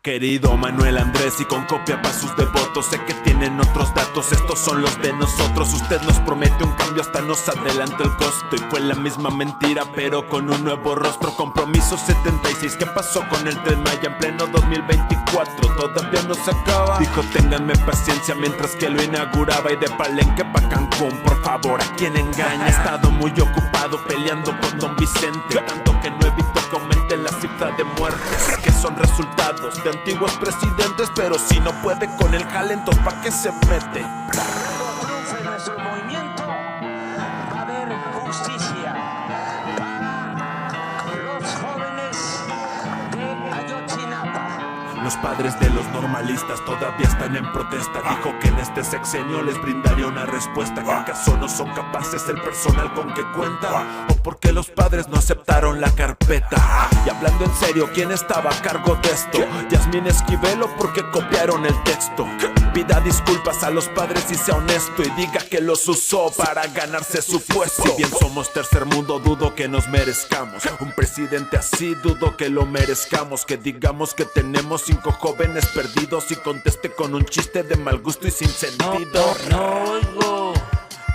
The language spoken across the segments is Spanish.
Querido Manuel Andrés, y con copia para sus devotos, sé que tienen otros datos, estos son los de nosotros. Usted nos promete un cambio, hasta nos adelanta el costo, y fue la misma mentira, pero con un nuevo rostro. Compromiso 76, ¿qué pasó con el Tren Maya en pleno 2024? Todavía no se acaba. Dijo ténganme paciencia mientras que lo inauguraba, y de Palenque pa' Cancún, por favor, ¿a quién engaña? Ha estado muy ocupado peleando con Don Vicente, tanto que no evito que aumente la cifra de muertes. Sé que son resultados de antiguos presidentes, pero si no puede con el jale, entonces ¿pa' qué se mete? Triunfe nuestro movimiento, va a haber justicia para los jóvenes de Ayotzinapa. Los padres de los normalistas todavía están en protesta. Dijo que en este sexenio les brindaría una respuesta. ¿Que acaso no son capaces el personal con que cuenta? ¿O porque los padres no aceptaron la carpeta? Y hablando en serio, ¿quién estaba a cargo de esto? ¿Yasmín Esquivel o porque copiaron el texto? Pida disculpas a los padres y sea honesto, y diga que los usó para ganarse su puesto. Si bien somos tercer mundo, dudo que nos merezcamos un presidente así, dudo que lo merezcamos. Que digamos que tenemos 5 jóvenes perdidos y conteste con un chiste de mal gusto y sin sentido. No oigo,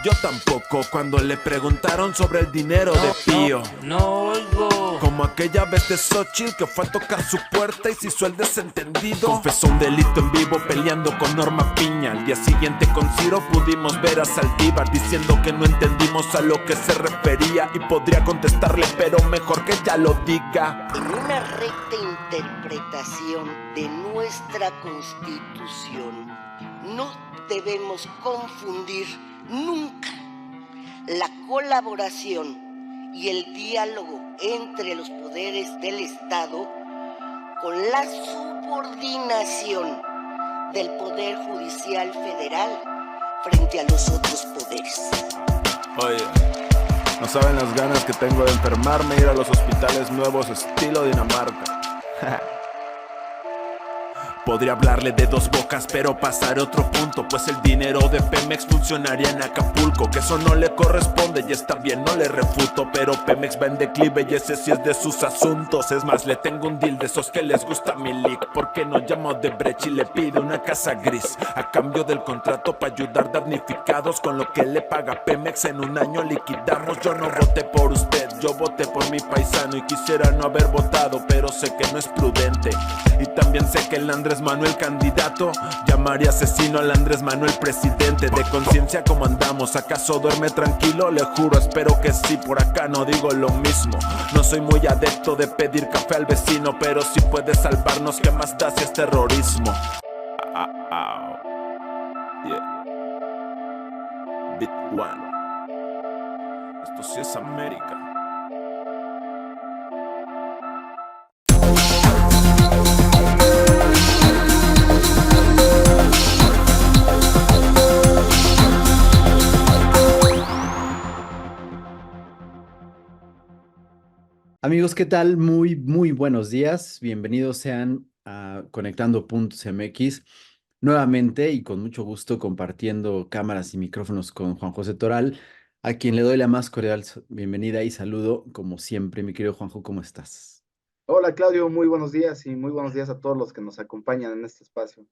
Yo tampoco, cuando le preguntaron sobre el dinero de Pío. no oigo. Como aquella vez de Xochitl que fue a tocar su puerta y se hizo el desentendido. Confesó un delito en vivo peleando con Norma Piña. Al día siguiente con Ciro pudimos ver a Saldívar diciendo que no entendimos a lo que se refería, y podría contestarle, pero mejor que ya lo diga. En una recta interpretación de nuestra Constitución, no debemos confundir nunca la colaboración y el diálogo entre los poderes del Estado con la subordinación del Poder Judicial Federal frente a los otros poderes. Oye, no saben las ganas que tengo de enfermarme e ir a los hospitales nuevos estilo Dinamarca. Podría hablarle de dos bocas, pero pasaré otro punto, pues el dinero de Pemex funcionaría en Acapulco. Que eso no le corresponde y está bien, no le refuto, pero Pemex va en declive y ese sí es de sus asuntos. Es más, le tengo un deal de esos que les gusta mi leak. ¿Por qué no llamo de Brecht y le pide una casa gris a cambio del contrato para ayudar damnificados? Con lo que le paga Pemex en un año liquidamos. Yo no voté por usted, yo voté por mi paisano, y quisiera no haber votado, pero sé que no es prudente. Y también sé que el Andrés Manuel candidato llamaría asesino al Andrés Manuel presidente. De conciencia, ¿cómo andamos? ¿Acaso duerme tranquilo? Le juro, espero que sí, por acá no digo lo mismo. No soy muy adepto de pedir café al vecino, pero si puede salvarnos, ¿qué más da si es terrorismo? Yeah. Bit One. Esto sí es América. Amigos, ¿qué tal? Muy buenos días. Bienvenidos sean a Conectando Puntos MX. Nuevamente y con mucho gusto compartiendo cámaras y micrófonos con Juan José Toral, a quien le doy la más cordial bienvenida y saludo, como siempre. Mi querido Juanjo, ¿cómo estás? Hola Claudio, muy buenos días y muy buenos días a todos los que nos acompañan en este espacio.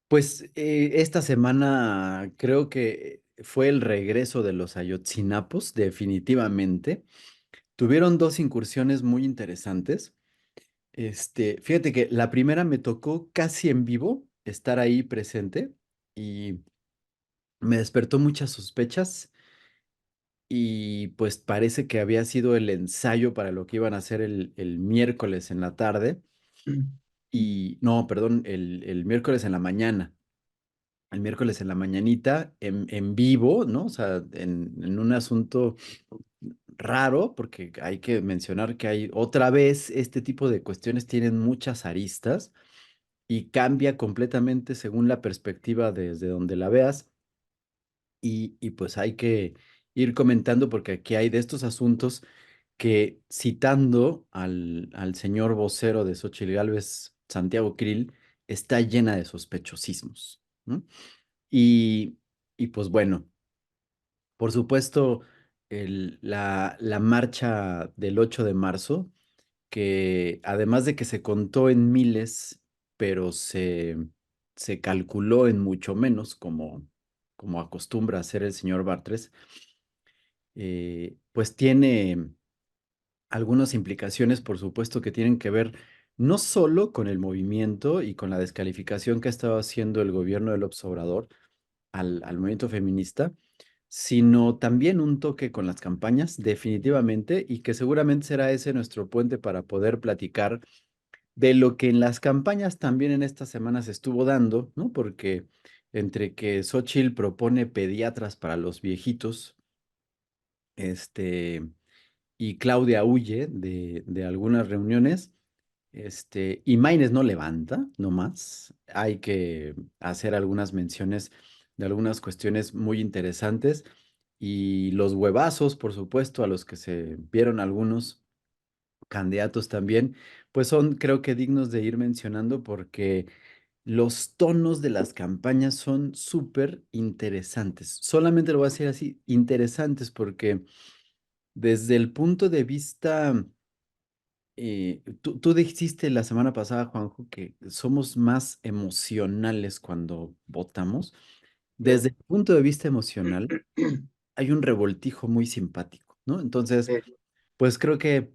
Pues esta semana creo que fue el regreso de los Ayotzinapos, definitivamente. Tuvieron dos incursiones muy interesantes. Fíjate que la primera me tocó casi en vivo estar ahí presente y me despertó muchas sospechas, y pues parece que había sido el ensayo para lo que iban a hacer el miércoles en la tarde y no, perdón, el miércoles en la mañana. El miércoles en la mañanita en vivo, ¿no? O sea, en un asunto raro, porque hay que mencionar que hay otra vez este tipo de cuestiones tienen muchas aristas y cambia completamente según la perspectiva desde donde la veas. Y pues hay que ir comentando porque aquí hay de estos asuntos que, citando al señor vocero de Xóchitl Gálvez, Santiago Krill, está llena de sospechosismos, ¿no? Y, y pues bueno, por supuesto, la marcha del 8 de marzo que además de que se contó en miles, pero se calculó en mucho menos, como acostumbra hacer el señor Bartres, pues tiene algunas implicaciones, por supuesto, que tienen que ver no solo con el movimiento y con la descalificación que ha estado haciendo el gobierno del López Obrador al movimiento feminista, sino también un toque con las campañas, definitivamente, y que seguramente será ese nuestro puente para poder platicar de lo que en las campañas también en estas semanas se estuvo dando, ¿no? Porque entre que Xóchitl propone pediatras para los viejitos, este, y Claudia huye de algunas reuniones, y Maines no levanta, no más. Hay que hacer algunas menciones de algunas cuestiones muy interesantes y los huevazos, por supuesto, a los que se vieron algunos candidatos también, pues son, creo que dignos de ir mencionando porque los tonos de las campañas son súper interesantes. Solamente lo voy a decir así, interesantes porque desde el punto de vista, tú dijiste la semana pasada, Juanjo, que somos más emocionales cuando votamos. Desde Claro. el punto de vista emocional, hay un revoltijo muy simpático, ¿no? Entonces, Sí, pues creo que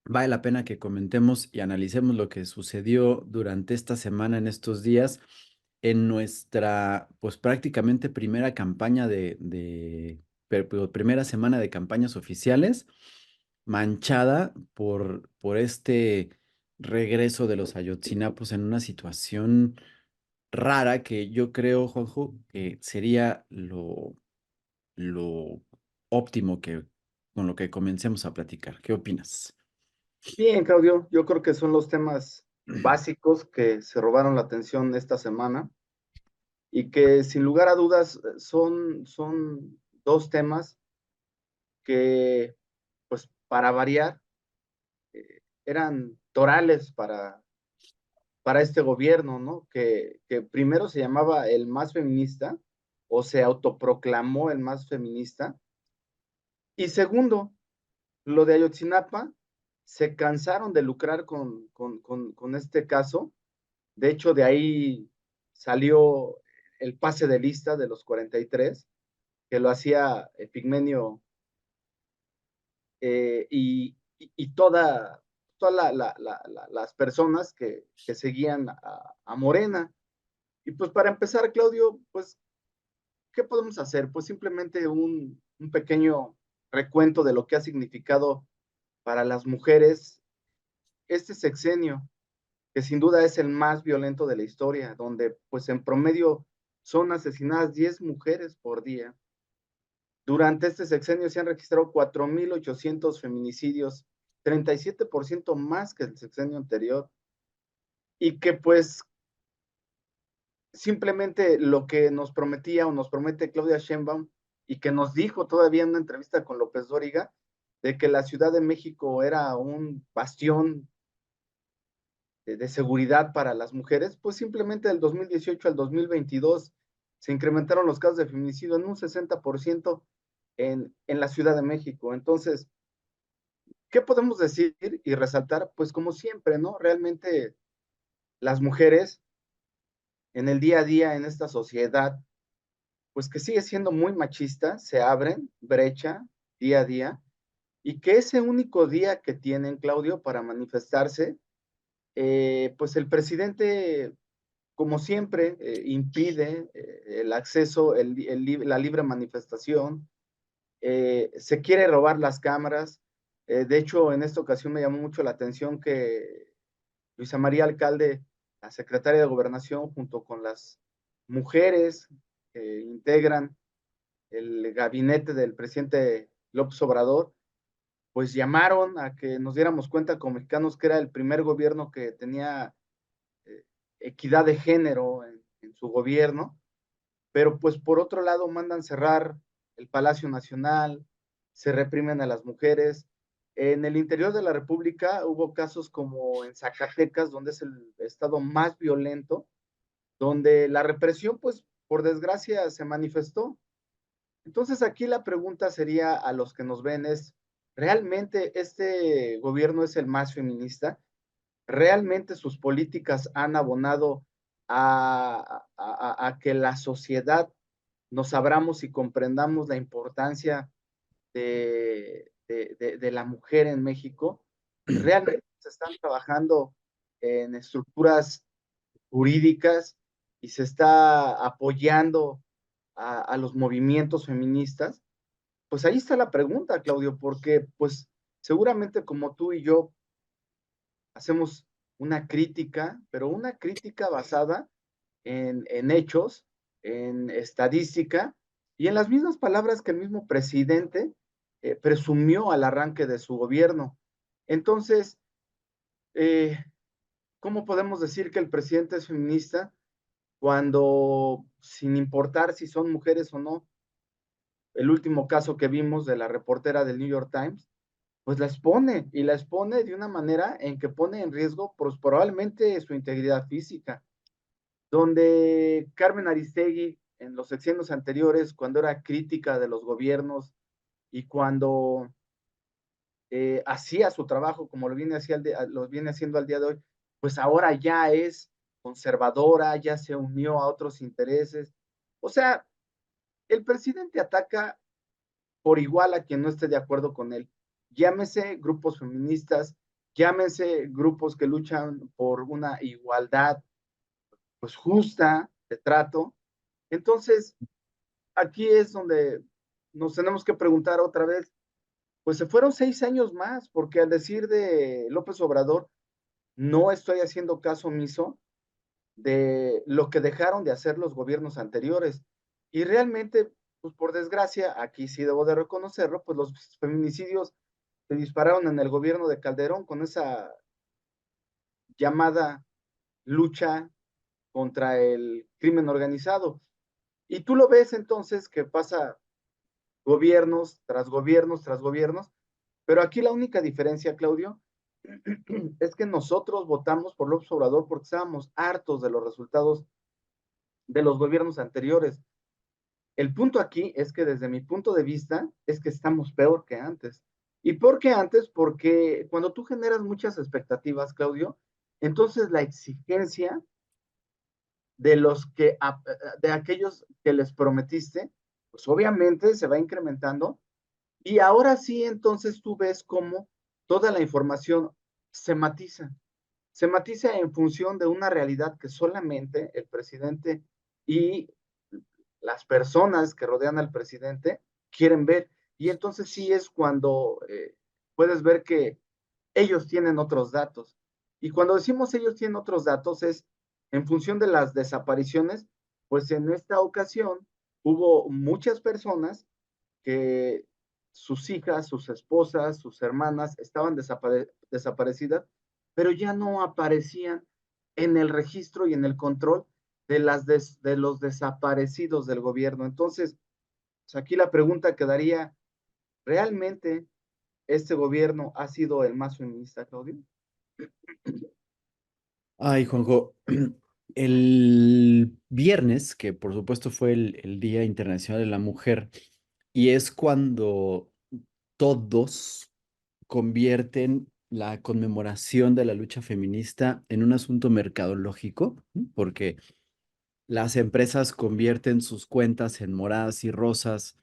vale la pena que comentemos y analicemos lo que sucedió durante esta semana, en estos días, en nuestra, pues prácticamente primera campaña primera semana de campañas oficiales, manchada por este regreso de los Ayotzinapos en una situación rara que yo creo, Juanjo, que sería lo óptimo con lo que comencemos a platicar. ¿Qué opinas? bien, Claudio, yo creo que son los temas básicos que se robaron la atención esta semana y que sin lugar a dudas son dos temas que, pues para variar, eran torales para este gobierno, ¿no? Que primero se llamaba el más feminista o se autoproclamó el más feminista. Y segundo, lo de Ayotzinapa, se cansaron de lucrar con este caso. De hecho, de ahí salió el pase de lista de los 43, que lo hacía Epigmenio y todas las personas que seguían a Morena. Y pues para empezar, Claudio, pues, ¿qué podemos hacer? Pues simplemente un pequeño recuento de lo que ha significado para las mujeres este sexenio, que sin duda es el más violento de la historia, donde pues en promedio son asesinadas 10 mujeres por día. Durante este sexenio se han registrado 4.800 feminicidios, 37% más que el sexenio anterior, y que pues simplemente lo que nos prometía o nos promete Claudia Sheinbaum y que nos dijo todavía en una entrevista con López Dóriga, de que la Ciudad de México era un bastión de seguridad para las mujeres, pues simplemente del 2018 al 2022 se incrementaron los casos de feminicidio en un 60% en la Ciudad de México. Entonces, ¿qué podemos decir y resaltar? Pues como siempre, ¿no? Realmente las mujeres en el día a día en esta sociedad, pues que sigue siendo muy machista, se abren brecha día a día y que ese único día que tienen, Claudio, para manifestarse, pues el presidente, como siempre, impide el acceso, la libre manifestación, se quiere robar las cámaras. De hecho, en esta ocasión me llamó mucho la atención que Luisa María Alcalde, la secretaria de Gobernación, junto con las mujeres que integran el gabinete del presidente López Obrador, pues llamaron a que nos diéramos cuenta como mexicanos que era el primer gobierno que tenía eh, equidad de género en su gobierno, pero pues por otro lado mandan cerrar el Palacio Nacional, se reprimen a las mujeres. En el interior de la República hubo casos como en Zacatecas, donde es el estado más violento, donde la represión, pues por desgracia, se manifestó. Entonces aquí la pregunta sería a los que nos ven es, ¿realmente este gobierno es el más feminista? ¿Realmente sus políticas han abonado a que la sociedad nos abramos y comprendamos la importancia de la mujer en México? ¿Realmente se están trabajando en estructuras jurídicas y se está apoyando a los movimientos feministas? Pues ahí está la pregunta, Claudio, porque pues seguramente como tú y yo hacemos una crítica, pero una crítica basada en hechos, en estadística y en las mismas palabras que el mismo presidente presumió al arranque de su gobierno. Entonces, eh, ¿cómo podemos decir que el presidente es feminista cuando, sin importar si son mujeres o no, el último caso que vimos de la reportera del New York Times, pues la expone y la expone de una manera en que pone en riesgo pues, probablemente su integridad física, donde Carmen Aristegui en los sexenios anteriores, cuando era crítica de los gobiernos y cuando hacía su trabajo como lo viene haciendo al día de hoy, pues ahora ya es conservadora, ya se unió a otros intereses. O sea, el presidente ataca por igual a quien no esté de acuerdo con él. Llámese grupos feministas, llámese grupos que luchan por una igualdad pues justa de trato. Entonces, aquí es donde nos tenemos que preguntar otra vez, pues se fueron 6 años más, porque al decir de López Obrador, no estoy haciendo caso omiso de lo que dejaron de hacer los gobiernos anteriores. Y realmente, pues por desgracia, aquí sí debo de reconocerlo, pues los feminicidios se dispararon en el gobierno de Calderón con esa llamada lucha contra el crimen organizado. Y tú lo ves entonces que pasa gobiernos tras gobiernos tras gobiernos, pero aquí la única diferencia, Claudio, es que nosotros votamos por López Obrador porque estábamos hartos de los resultados de los gobiernos anteriores. El punto aquí es que desde mi punto de vista es que estamos peor que antes. ¿Y por qué antes? Porque cuando tú generas muchas expectativas, Claudio, entonces la exigencia de los que, de aquellos que les prometiste, pues obviamente se va incrementando. Y ahora sí, entonces tú ves cómo toda la información se matiza. Se matiza en función de una realidad que solamente el presidente y las personas que rodean al presidente quieren ver. Y entonces sí es cuando puedes ver que ellos tienen otros datos. Y cuando decimos ellos tienen otros datos es en función de las desapariciones, pues en esta ocasión hubo muchas personas que sus hijas, sus esposas, sus hermanas estaban desaparecidas, pero ya no aparecían en el registro y en el control de los desaparecidos del gobierno. Entonces, pues aquí la pregunta quedaría, ¿realmente este gobierno ha sido el más feminista, Claudio? Ay, Juanjo, el viernes, que por supuesto fue el Día Internacional de la Mujer, y es cuando todos convierten la conmemoración de la lucha feminista en un asunto mercadológico, ¿no? Porque las empresas convierten sus cuentas en moradas y rosas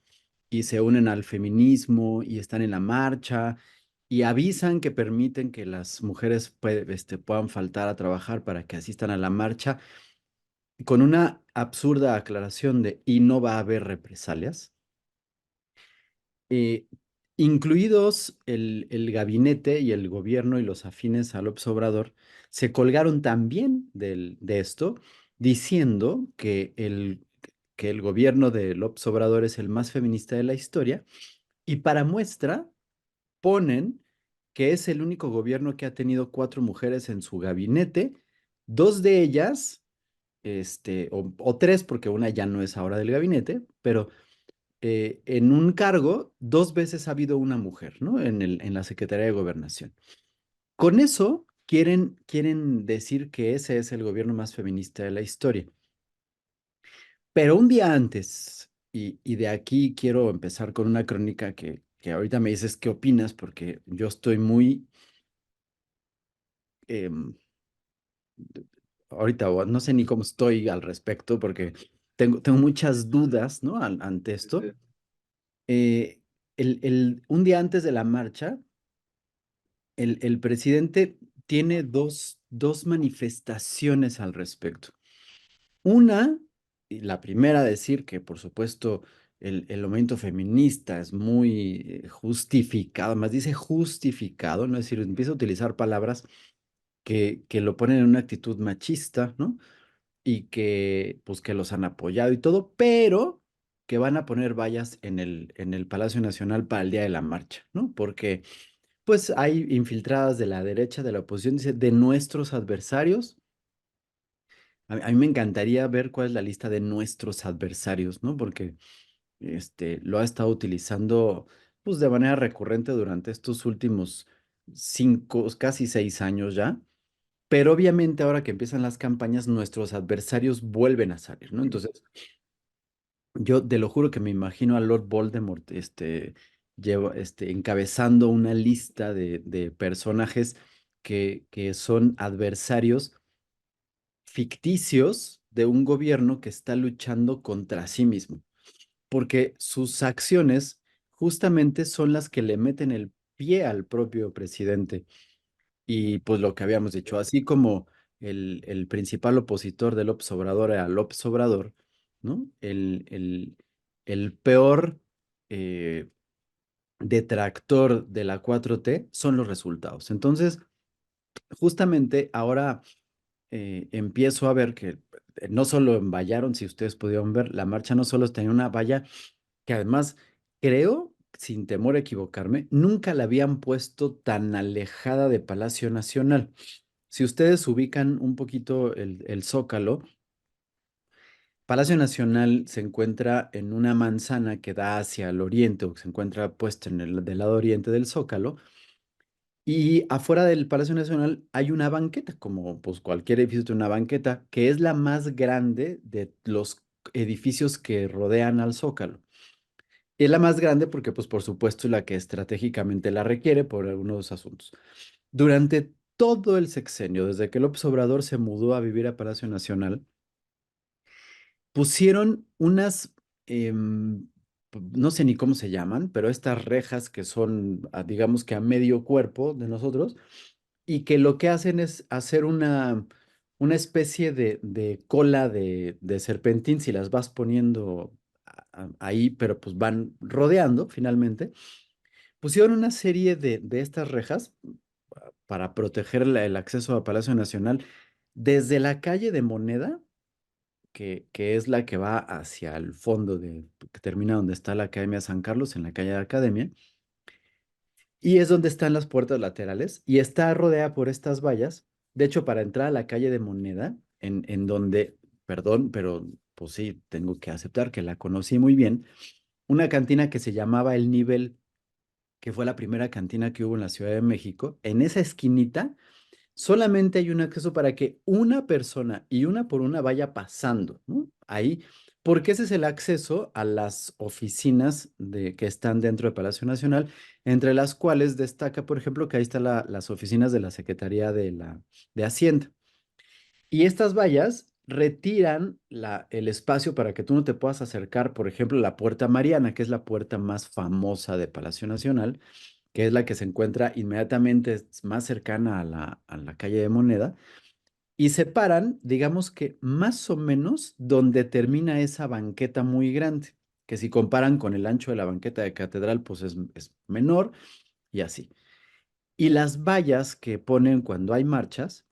y se unen al feminismo y están en la marcha y avisan que permiten que las mujeres puedan faltar a trabajar para que asistan a la marcha con una absurda aclaración de y no va a haber represalias, eh, incluidos el gabinete y el gobierno y los afines a López Obrador, se colgaron también de esto, diciendo que el gobierno de López Obrador es el más feminista de la historia, y para muestra ponen que es el único gobierno que ha tenido 4 mujeres en su gabinete, dos de ellas, o tres, porque una ya no es ahora del gabinete, pero en un cargo, 2 veces ha habido una mujer, ¿no? En la Secretaría de Gobernación. Con eso quieren decir que ese es el gobierno más feminista de la historia. Pero un día antes, y de aquí quiero empezar con una crónica que que ahorita me dices qué opinas, porque yo estoy muy, em, ahorita no sé ni cómo estoy al respecto, porque tengo muchas dudas, ¿no? Ante esto. Este, Un día antes de la marcha, el presidente tiene dos manifestaciones al respecto. Una, y la primera decir que por supuesto el movimiento feminista es muy justificado, más dice justificado, ¿no? Es decir, empieza a utilizar palabras que lo ponen en una actitud machista, ¿no? Y que pues que los han apoyado y todo, pero que van a poner vallas en el Palacio Nacional para el día de la marcha, ¿no? Porque pues hay infiltradas de la derecha, de la oposición, dice, de nuestros adversarios. A mí me encantaría ver cuál es la lista de nuestros adversarios, ¿no? Porque lo ha estado utilizando pues de manera recurrente durante estos últimos 5, casi 6 años ya. Pero obviamente ahora que empiezan las campañas, nuestros adversarios vuelven a salir, ¿no? Entonces, yo te lo juro que me imagino a Lord Voldemort, encabezando una lista de personajes que son adversarios ficticios de un gobierno que está luchando contra sí mismo, porque sus acciones justamente son las que le meten el pie al propio presidente. Y pues lo que habíamos dicho, así como el principal opositor de López Obrador era López Obrador, ¿no? El peor detractor de la 4T son los resultados. Entonces, justamente ahora empiezo a ver que no solo envallaron, si ustedes pudieron ver, la marcha no solo tenía una valla que además creo, sin temor a equivocarme, nunca la habían puesto tan alejada de Palacio Nacional. Si ustedes ubican un poquito el Zócalo, Palacio Nacional se encuentra en una manzana que da hacia el oriente, o que se encuentra puesto del lado oriente del Zócalo, y afuera del Palacio Nacional hay una banqueta, como pues cualquier edificio tiene una banqueta, que es la más grande de los edificios que rodean al Zócalo. Y es la más grande porque, pues, por supuesto, es la que estratégicamente la requiere por algunos asuntos. Durante todo el sexenio, desde que López Obrador se mudó a vivir a Palacio Nacional, pusieron unas, no sé ni cómo se llaman, pero estas rejas que son, digamos que a medio cuerpo de nosotros, y que lo que hacen es hacer una especie de cola de serpentín, si las vas poniendo ahí, pero pues van rodeando finalmente. Pusieron una serie de estas rejas para proteger el acceso a Palacio Nacional desde la calle de Moneda, que es la que va hacia el fondo, que termina donde está la Academia San Carlos, en la calle de Academia, y es donde están las puertas laterales, y está rodeada por estas vallas. De hecho, para entrar a la calle de Moneda, en donde, perdón, pero pues sí, tengo que aceptar que la conocí muy bien, una cantina que se llamaba El Nivel, que fue la primera cantina que hubo en la Ciudad de México, en esa esquinita solamente hay un acceso para que una persona y una por una vaya pasando, ¿no? Ahí, porque ese es el acceso a las oficinas que están dentro de Palacio Nacional, entre las cuales destaca, por ejemplo, que ahí están las oficinas de la Secretaría de Hacienda. Y estas vallas retiran el espacio para que tú no te puedas acercar, por ejemplo, a la Puerta Mariana, que es la puerta más famosa de Palacio Nacional, que es la que se encuentra inmediatamente más cercana a la calle de Moneda, y separan, digamos que más o menos donde termina esa banqueta muy grande, que si comparan con el ancho de la banqueta de Catedral, pues es menor y así. Y las vallas que ponen cuando hay marchas,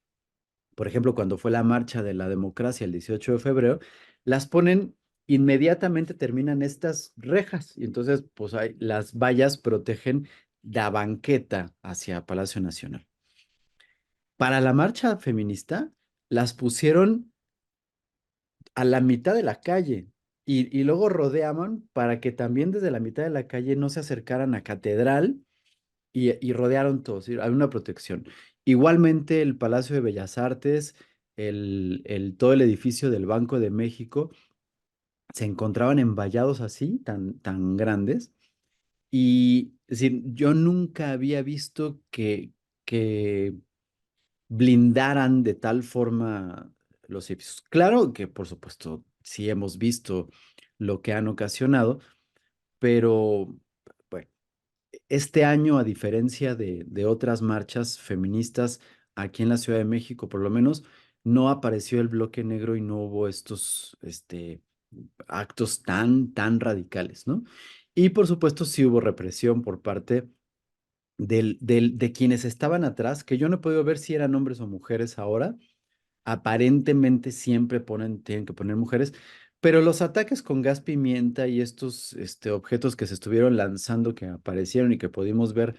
por ejemplo, cuando fue la marcha de la democracia el 18 de febrero, las ponen inmediatamente terminan estas rejas y entonces pues las vallas protegen la banqueta hacia Palacio Nacional. Para la marcha feminista las pusieron a la mitad de la calle y luego rodeaban para que también desde la mitad de la calle no se acercaran a Catedral y rodearon todo, ¿sí? Hay una protección. Igualmente el Palacio de Bellas Artes, todo el edificio del Banco de México se encontraban envallados así, tan grandes, Y es decir, yo nunca había visto que blindaran de tal forma los edificios. Claro que, por supuesto, sí hemos visto lo que han ocasionado, pero bueno, este año, a diferencia de otras marchas feministas aquí en la Ciudad de México, por lo menos, no apareció el bloque negro y no hubo estos actos tan radicales, ¿no? Y por supuesto, sí hubo represión por parte de quienes estaban atrás, que yo no he podido ver si eran hombres o mujeres ahora. Aparentemente siempre tienen que poner mujeres, pero los ataques con gas pimienta y estos objetos que se estuvieron lanzando, que aparecieron y que pudimos ver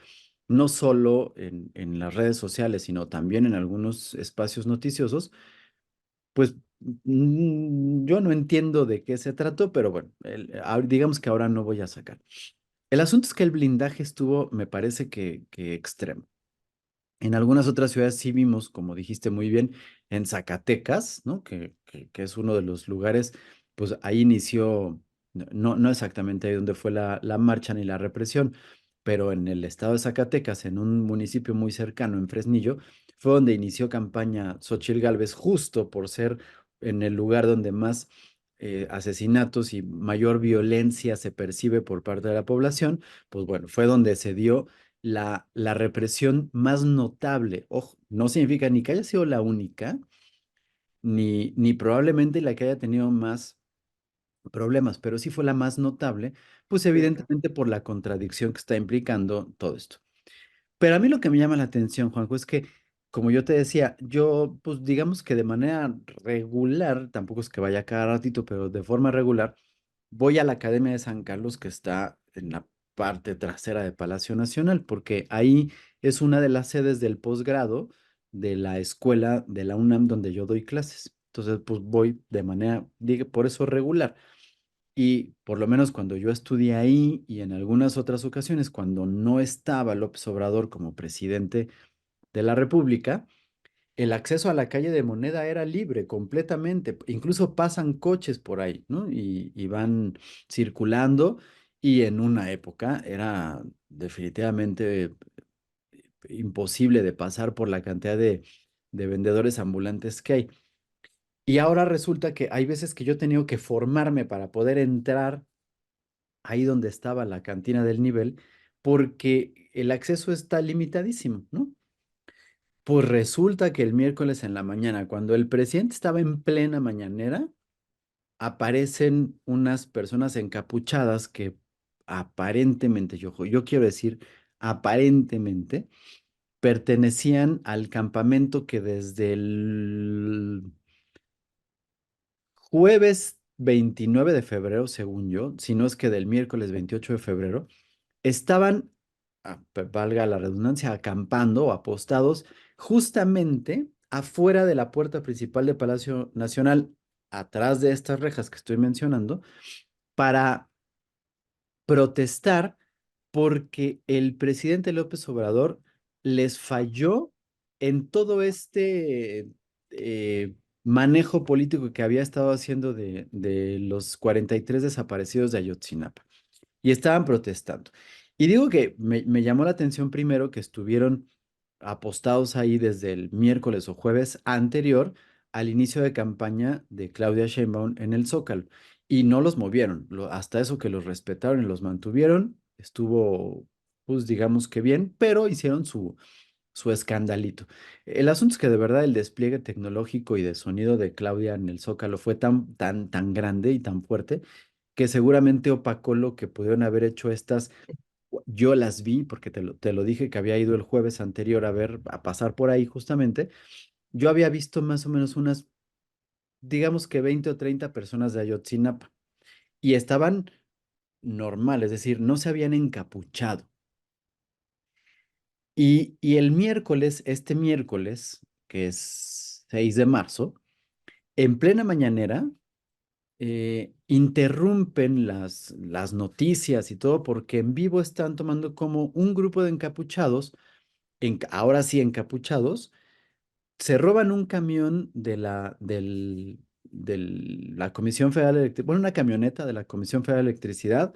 no solo en las redes sociales, sino también en algunos espacios noticiosos, pues yo no entiendo de qué se trató, pero bueno, digamos que ahora no voy a sacar. El asunto es que el blindaje estuvo, me parece que extremo. En algunas otras ciudades sí vimos, como dijiste muy bien, en Zacatecas, ¿no? Que es uno de los lugares, pues ahí inició, no exactamente ahí donde fue la marcha ni la represión, pero en el estado de Zacatecas, en un municipio muy cercano, en Fresnillo, fue donde inició campaña Xóchitl Gálvez, justo por ser en el lugar donde más asesinatos y mayor violencia se percibe por parte de la población, pues bueno, fue donde se dio la represión más notable. Ojo, no significa ni que haya sido la única, ni probablemente la que haya tenido más problemas, pero sí fue la más notable, pues Sí, evidentemente por la contradicción que está implicando todo esto. Pero a mí lo que me llama la atención, Juanjo, es que, como yo te decía, yo, pues digamos que de manera regular, tampoco es que vaya cada ratito, pero de forma regular, voy a la Academia de San Carlos, que está en la parte trasera de Palacio Nacional, porque ahí es una de las sedes del posgrado de la escuela de la UNAM donde yo doy clases. Entonces, pues voy de manera, digo, por eso regular. Y por lo menos cuando yo estudié ahí y en algunas otras ocasiones, cuando no estaba López Obrador como presidente de la República, el acceso a la calle de Moneda era libre completamente. Incluso pasan coches por ahí, ¿no? Y van circulando. Y en una época era definitivamente imposible de pasar por la cantidad de vendedores ambulantes que hay. Y ahora resulta que hay veces que yo he tenido que formarme para poder entrar ahí donde estaba la cantina del nivel, porque el acceso está limitadísimo, ¿no? Pues resulta que el miércoles en la mañana, cuando el presidente estaba en plena mañanera, aparecen unas personas encapuchadas que aparentemente, yo quiero decir, aparentemente pertenecían al campamento que desde el jueves 29 de febrero, según yo, si no es que del miércoles 28 de febrero, estaban, valga la redundancia, acampando o apostados justamente afuera de la puerta principal de Palacio Nacional, atrás de estas rejas que estoy mencionando, para protestar porque el presidente López Obrador les falló en todo manejo político que había estado haciendo de los 43 desaparecidos de Ayotzinapa y estaban protestando. Y digo que me llamó la atención primero que estuvieron apostados ahí desde el miércoles o jueves anterior al inicio de campaña de Claudia Sheinbaum en el Zócalo. Y no los movieron, hasta eso que los respetaron y los mantuvieron, estuvo, pues digamos que bien, pero hicieron su escandalito. El asunto es que de verdad el despliegue tecnológico y de sonido de Claudia en el Zócalo fue tan grande y tan fuerte que seguramente opacó lo que pudieron haber hecho estas. Yo las vi porque te lo dije que había ido el jueves anterior a pasar por ahí justamente. Yo había visto más o menos unas, digamos que 20 o 30 personas de Ayotzinapa y estaban normal, es decir, no se habían encapuchado. Y el miércoles, este miércoles, que es 6 de marzo, en plena mañanera, interrumpen las noticias y todo porque en vivo están tomando como un grupo de encapuchados, ahora sí encapuchados, se roban un camión de la Comisión Federal de Electricidad, bueno, una camioneta de la Comisión Federal de Electricidad,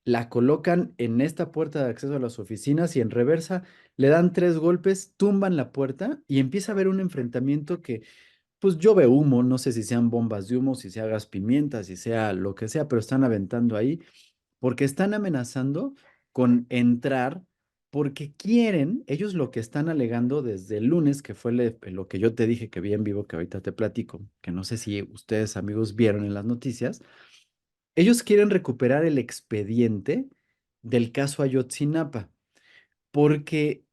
la colocan en esta puerta de acceso a las oficinas y en reversa le dan 3 golpes, tumban la puerta y empieza a haber un enfrentamiento que, pues yo veo humo, no sé si sean bombas de humo, si sea gas pimienta, si sea lo que sea, pero están aventando ahí porque están amenazando con entrar, porque quieren, ellos lo que están alegando desde el lunes, que fue lo que yo te dije que vi en vivo, que ahorita te platico, que no sé si ustedes amigos vieron en las noticias, ellos quieren recuperar el expediente del caso Ayotzinapa, porque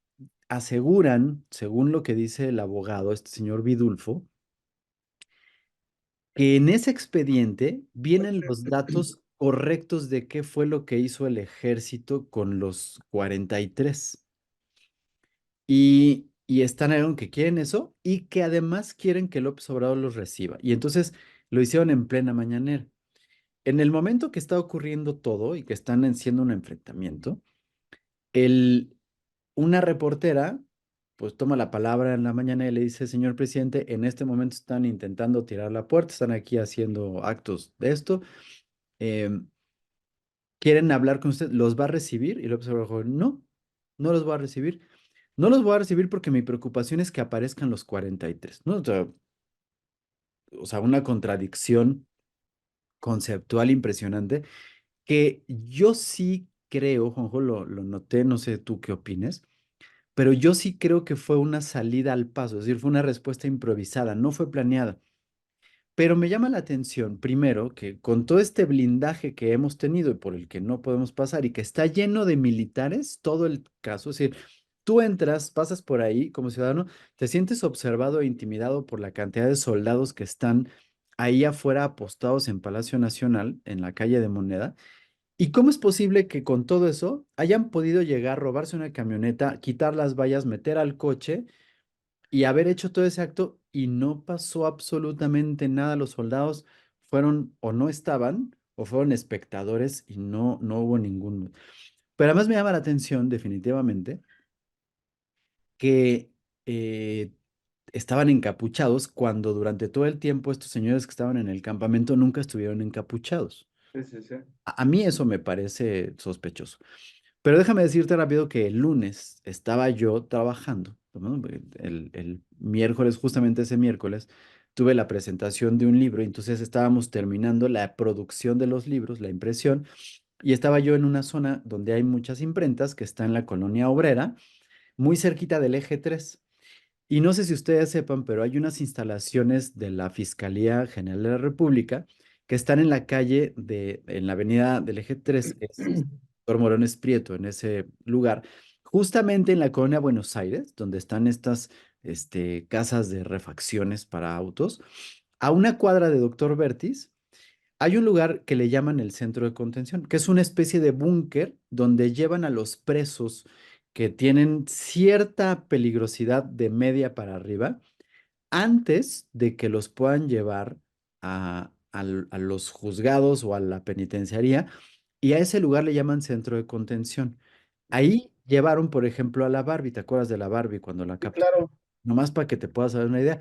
aseguran, según lo que dice el abogado, este señor Vidulfo, que en ese expediente vienen los datos correctos de qué fue lo que hizo el ejército con los 43. Y están algo que quieren eso y que además quieren que López Obrador los reciba. Y entonces lo hicieron en plena mañanera. En el momento que está ocurriendo todo y que están haciendo un enfrentamiento, el, una reportera pues toma la palabra en la mañana y le dice, señor presidente, en este momento están intentando tirar la puerta, están aquí haciendo actos de esto, em, quieren hablar con usted, ¿los va a recibir? Y López Obrador dijo, no, no los voy a recibir. No los voy a recibir porque mi preocupación es que aparezcan los 43, ¿no? O sea, una contradicción conceptual impresionante que yo sí creo, Juanjo, lo noté, no sé tú qué opines, pero yo sí creo que fue una salida al paso, es decir, fue una respuesta improvisada, no fue planeada. Pero me llama la atención, primero, que con todo este blindaje que hemos tenido y por el que no podemos pasar y que está lleno de militares, todo el caso, es decir, tú entras, pasas por ahí como ciudadano, te sientes observado e intimidado por la cantidad de soldados que están ahí afuera apostados en Palacio Nacional, en la calle de Moneda. ¿Y cómo es posible que con todo eso hayan podido llegar, robarse una camioneta, quitar las vallas, meter al coche y haber hecho todo ese acto y no pasó absolutamente nada? Los soldados fueron o no estaban o fueron espectadores y no hubo ningún... Pero además me llama la atención definitivamente que estaban encapuchados cuando durante todo el tiempo estos señores que estaban en el campamento nunca estuvieron encapuchados. Sí, sí, sí. A mí eso me parece sospechoso. Pero déjame decirte rápido que el lunes estaba yo trabajando, ¿no? El miércoles, justamente ese miércoles, tuve la presentación de un libro y entonces estábamos terminando la producción de los libros, la impresión, y estaba yo en una zona donde hay muchas imprentas que está en la colonia obrera, muy cerquita del eje 3. Y no sé si ustedes sepan, pero hay unas instalaciones de la Fiscalía General de la República que están en la calle en la avenida del Eje 3, es Doctor Morones Prieto, en ese lugar, justamente en la colonia Buenos Aires, donde están estas casas de refacciones para autos. A una cuadra de Doctor Vertis, hay un lugar que le llaman el centro de contención, que es una especie de búnker donde llevan a los presos que tienen cierta peligrosidad de media para arriba antes de que los puedan llevar a los juzgados o a la penitenciaría, y a ese lugar le llaman centro de contención. Ahí llevaron, por ejemplo, a la Barbie. ¿Te acuerdas de la Barbie cuando la Sí, capturaron? claro, Nomás para que te puedas dar una idea.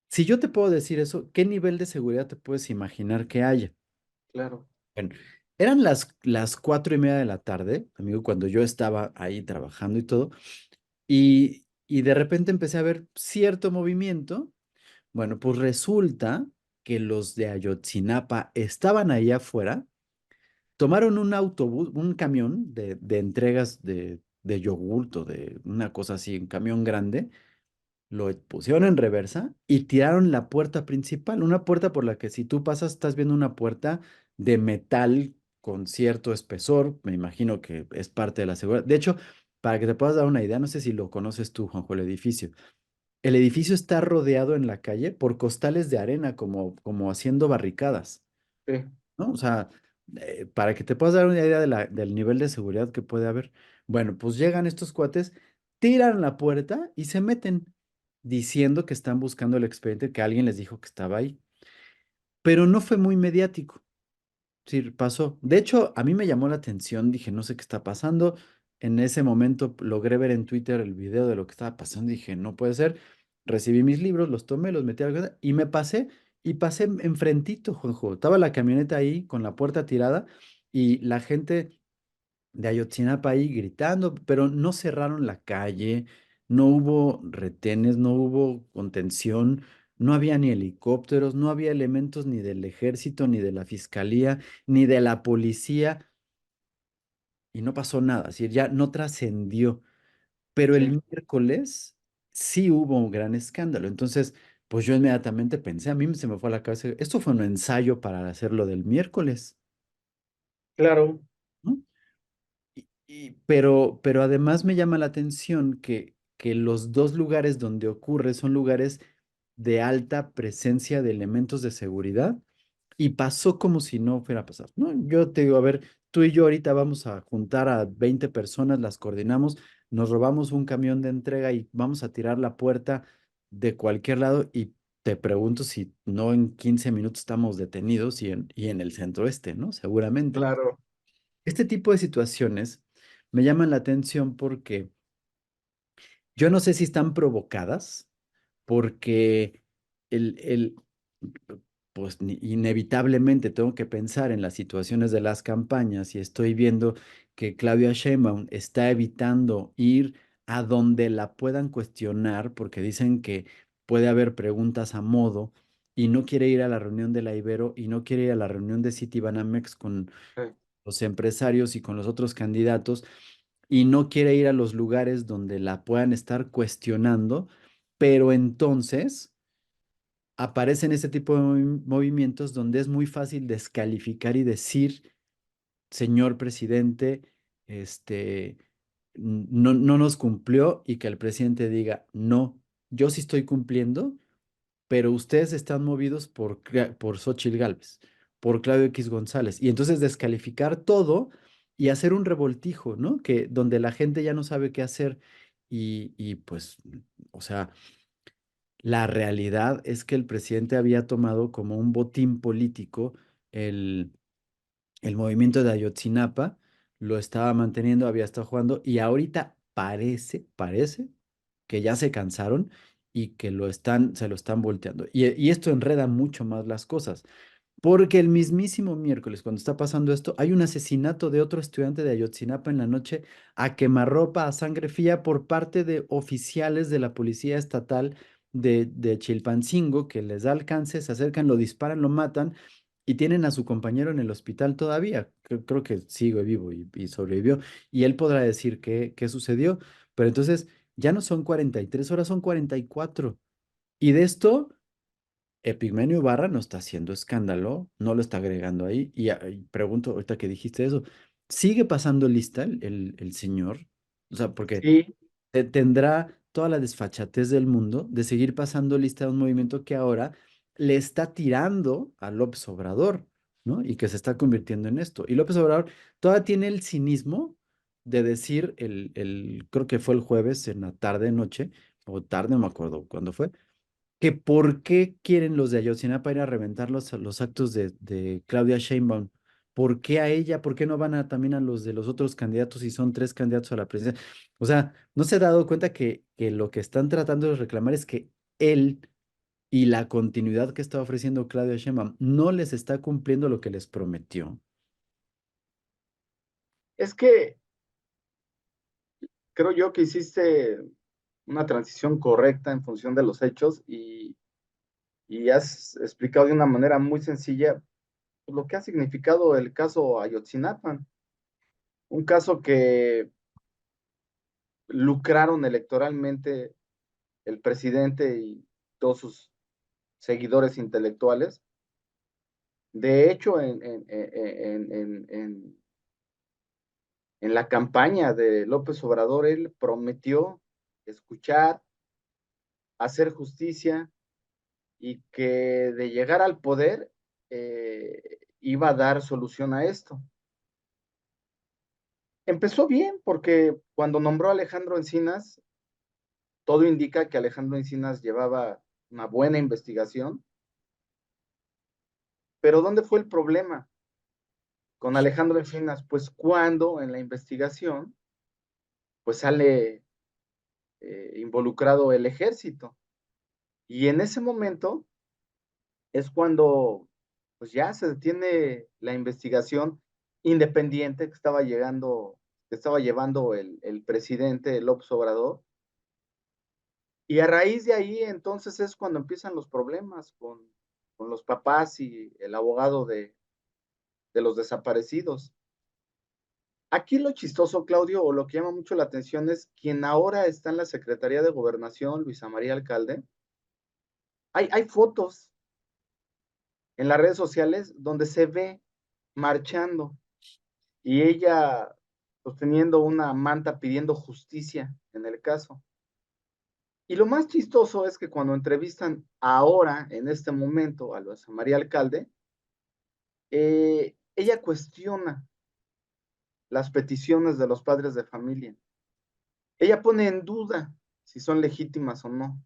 Si yo te puedo decir eso, ¿qué nivel de seguridad te puedes imaginar que haya? claro. Bueno, eran las 4:30 de la tarde, amigo, cuando yo estaba ahí trabajando y todo, y de repente empecé a ver cierto movimiento. Bueno, pues resulta que los de Ayotzinapa estaban ahí afuera, tomaron un autobús, un camión de entregas de yogurt o de una cosa así, un camión grande, lo pusieron en reversa y tiraron la puerta principal, una puerta por la que si tú pasas estás viendo una puerta de metal con cierto espesor, me imagino que es parte de la seguridad. De hecho, para que te puedas dar una idea, no sé si lo conoces tú, Juanjo, el edificio está rodeado en la calle por costales de arena, como haciendo barricadas, Sí. ¿no? O sea, para que te puedas dar una idea del nivel de seguridad que puede haber. Bueno, pues llegan estos cuates, tiran la puerta y se meten diciendo que están buscando el expediente, que alguien les dijo que estaba ahí. Pero no fue muy mediático. Sí, pasó. De hecho, a mí me llamó la atención, dije, no sé qué está pasando. En ese momento logré ver en Twitter el video de lo que estaba pasando, dije, no puede ser. Recibí mis libros, los tomé, los metí a la casa y me pasé, y pasé enfrentito, Juanjo. Estaba la camioneta ahí con la puerta tirada y la gente de Ayotzinapa ahí gritando, pero no cerraron la calle, no hubo retenes, no hubo contención, no había ni helicópteros, no había elementos ni del ejército, ni de la fiscalía, ni de la policía, y no pasó nada, es decir, ya no trascendió. Pero Sí, el miércoles sí hubo un gran escándalo. Entonces, pues yo inmediatamente pensé, a mí se me fue a la cabeza, esto fue un ensayo para hacerlo del miércoles, claro, ¿no? Pero además me llama la atención que los dos lugares donde ocurre son lugares de alta presencia de elementos de seguridad y pasó como si no fuera a pasar, ¿no? Yo te digo, a ver, tú y yo ahorita vamos a juntar a 20 personas, las coordinamos, nos robamos un camión de entrega y vamos a tirar la puerta de cualquier lado y te pregunto si no en 15 minutos estamos detenidos y en el centro este, ¿no? Seguramente. claro. Este tipo de situaciones me llaman la atención porque yo no sé si están provocadas, porque el, pues inevitablemente tengo que pensar en las situaciones de las campañas y estoy viendo que Claudia Sheinbaum está evitando ir a donde la puedan cuestionar porque dicen que puede haber preguntas a modo y no quiere ir a la reunión de la Ibero y no quiere ir a la reunión de Citibanamex con Sí. los empresarios y con los otros candidatos y no quiere ir a los lugares donde la puedan estar cuestionando, pero entonces aparecen ese tipo de movimientos donde es muy fácil descalificar y decir, señor presidente, este, no nos cumplió y que el presidente diga, no, yo sí estoy cumpliendo, pero ustedes están movidos por Xóchitl Gálvez, por Claudio X González, y entonces descalificar todo y hacer un revoltijo, ¿no? Que donde la gente ya no sabe qué hacer y pues, o sea, la realidad es que el presidente había tomado como un botín político el, el movimiento de Ayotzinapa, lo estaba manteniendo, había estado jugando y ahorita parece que ya se cansaron y que se lo están volteando. Y esto enreda mucho más las cosas, porque el mismísimo miércoles, cuando está pasando esto, hay un asesinato de otro estudiante de Ayotzinapa en la noche a quemarropa, a sangre fría por parte de oficiales de la Policía Estatal de Chilpancingo que les da alcance, se acercan, lo disparan, lo matan y tienen a su compañero en el hospital todavía. Creo que sigue vivo y sobrevivió. Y él podrá decir qué sucedió. Pero entonces ya no son 43 horas, son 44. Y de esto, Epigmenio Ibarra no está haciendo escándalo, no lo está agregando ahí. Y pregunto, ahorita que dijiste eso, ¿sigue pasando lista el señor? O sea, porque Sí, tendrá toda la desfachatez del mundo de seguir pasando lista de un movimiento que ahora le está tirando a López Obrador, ¿no? Y que se está convirtiendo en esto. Y López Obrador todavía tiene el cinismo de decir, creo que fue el jueves en la tarde, noche, o tarde, no me acuerdo cuándo fue, que por qué quieren los de Ayotzinapa ir a reventar los actos de Claudia Sheinbaum. ¿Por qué a ella? ¿Por qué no van también a los de los otros candidatos si son tres candidatos a la presidencia? O sea, ¿no se ha dado cuenta que lo que están tratando de reclamar es que él y la continuidad que está ofreciendo Claudia Sheinbaum no les está cumpliendo lo que les prometió? es que creo yo que hiciste una transición correcta en función de los hechos y has explicado de una manera muy sencilla lo que ha significado el caso Ayotzinapa, un caso que lucraron electoralmente el presidente y todos sus seguidores intelectuales. De hecho, en la campaña de López Obrador, él prometió escuchar, hacer justicia y que de llegar al poder iba a dar solución a esto. Empezó bien porque cuando nombró a Alejandro Encinas, todo indica que Alejandro Encinas llevaba una buena investigación, pero ¿dónde fue el problema con Alejandro Encinas? Pues cuando en la investigación pues sale involucrado el ejército. Y en ese momento es cuando pues ya se detiene la investigación independiente que estaba llegando que estaba llevando el presidente López Obrador. Y a raíz de ahí, entonces, es cuando empiezan los problemas con los papás y el abogado de los desaparecidos. Aquí lo chistoso, Claudio, o lo que llama mucho la atención es quien ahora está en la Secretaría de Gobernación, Luisa María Alcalde. Hay fotos en las redes sociales donde se ve marchando y ella sosteniendo una manta pidiendo justicia en el caso. Y lo más chistoso es que cuando entrevistan ahora, en este momento, a Luisa María Alcalde, ella cuestiona las peticiones de los padres de familia. Ella pone en duda si son legítimas o no.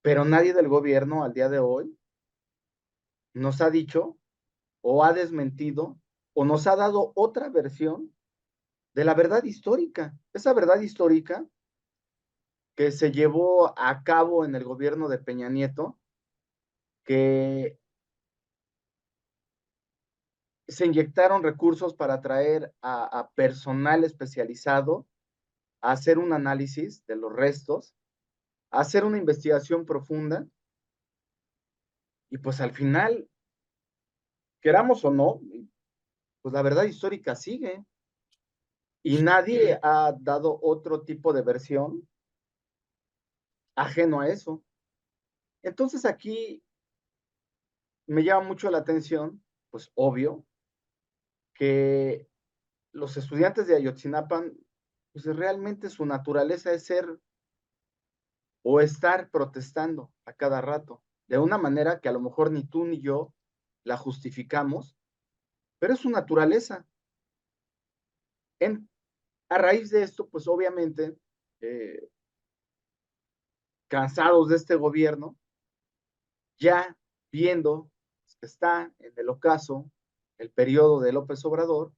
Pero nadie del gobierno al día de hoy nos ha dicho o ha desmentido o nos ha dado otra versión de la verdad histórica. Esa verdad histórica que se llevó a cabo en el gobierno de Peña Nieto, que se inyectaron recursos para traer a personal especializado a hacer un análisis de los restos, a hacer una investigación profunda, y pues al final, queramos o no, pues la verdad histórica sigue, y nadie ha dado otro tipo de versión ajeno a eso. Entonces aquí me llama mucho la atención, pues obvio, que los estudiantes de Ayotzinapa, pues realmente su naturaleza es ser o estar protestando a cada rato, de una manera que a lo mejor ni tú ni yo la justificamos, pero es su naturaleza. En, a raíz de esto, pues obviamente, cansados de este gobierno, ya viendo que está en el ocaso el periodo de López Obrador,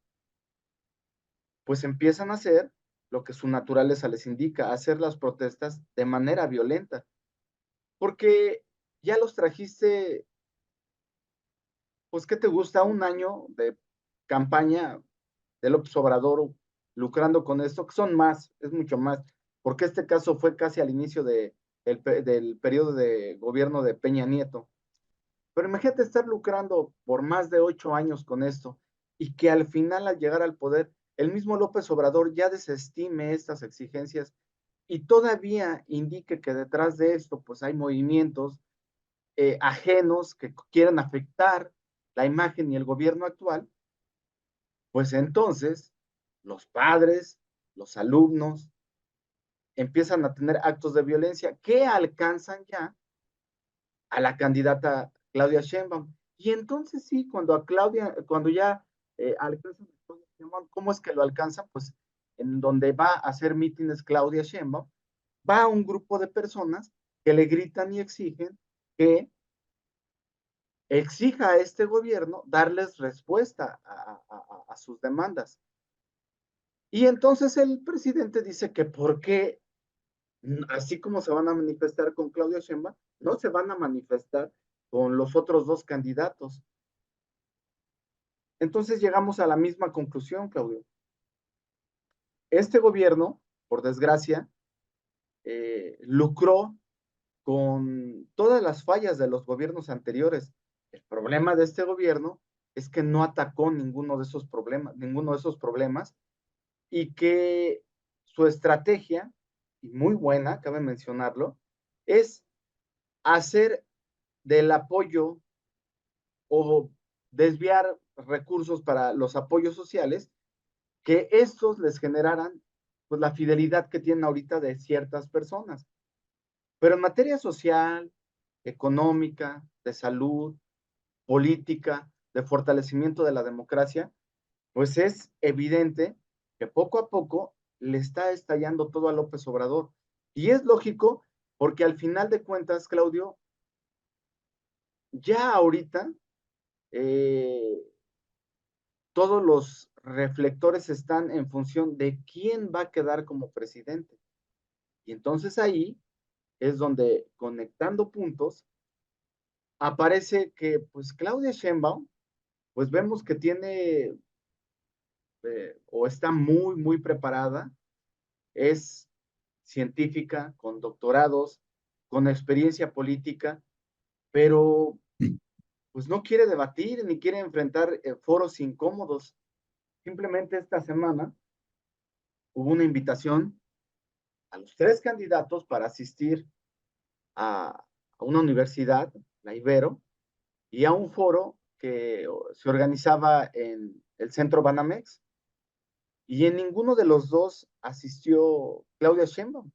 pues empiezan a hacer lo que su naturaleza les indica, hacer las protestas de manera violenta, porque ya los trajiste, pues, ¿qué te gusta? Un año de campaña de López Obrador lucrando con esto, que son más, es mucho más, porque este caso fue casi al inicio del periodo de gobierno de Peña Nieto. Pero imagínate estar lucrando por más de 8 años con esto y que al final, al llegar al poder, el mismo López Obrador ya desestime estas exigencias y todavía indique que detrás de esto pues hay movimientos ajenos que quieren afectar la imagen y el gobierno actual, pues entonces los padres, los alumnos empiezan a tener actos de violencia que alcanzan ya a la candidata Claudia Sheinbaum. Y entonces sí, cuando ya alcanzan a Claudia Sheinbaum, ¿cómo es que lo alcanzan? Pues en donde va a hacer mítines Claudia Sheinbaum, va un grupo de personas que le gritan y exigen que exija a este gobierno darles respuesta a sus demandas. Y entonces el presidente dice que por qué, así como se van a manifestar con Claudia Sheinbaum, no se van a manifestar con los otros dos candidatos. Entonces llegamos a la misma conclusión, Claudio. Este gobierno, por desgracia, lucró con todas las fallas de los gobiernos anteriores. El problema de este gobierno es que no atacó ninguno de esos problemas, y que su estrategia, y muy buena, cabe mencionarlo, es hacer del apoyo o desviar recursos para los apoyos sociales, que estos les generaran pues la fidelidad que tienen ahorita de ciertas personas. Pero en materia social, económica, de salud, política, de fortalecimiento de la democracia, pues es evidente que poco a poco le está estallando todo a López Obrador. Y es lógico porque al final de cuentas, Claudio, ya ahorita todos los reflectores están en función de quién va a quedar como presidente. Y entonces ahí es donde, conectando puntos, aparece que pues Claudia Sheinbaum, pues vemos que tiene o está muy, muy preparada, es científica, con doctorados, con experiencia política, pero pues no quiere debatir ni quiere enfrentar foros incómodos. Simplemente esta semana hubo una invitación a los tres candidatos para asistir a una universidad, la Ibero, y a un foro que se organizaba en el centro Banamex, y en ninguno de los dos asistió Claudia Sheinbaum.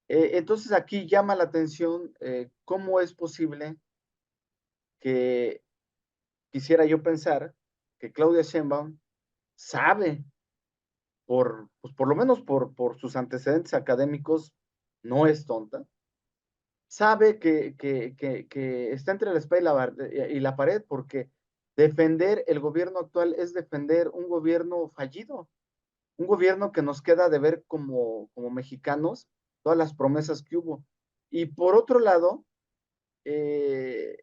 Entonces aquí llama la atención cómo es posible que quisiera yo pensar que Claudia Sheinbaum sabe, pues por lo menos por sus antecedentes académicos, no es tonta, sabe que está entre la espada y la pared, porque defender el gobierno actual es defender un gobierno fallido, un gobierno que nos queda de ver como mexicanos todas las promesas que hubo. Y por otro lado, eh,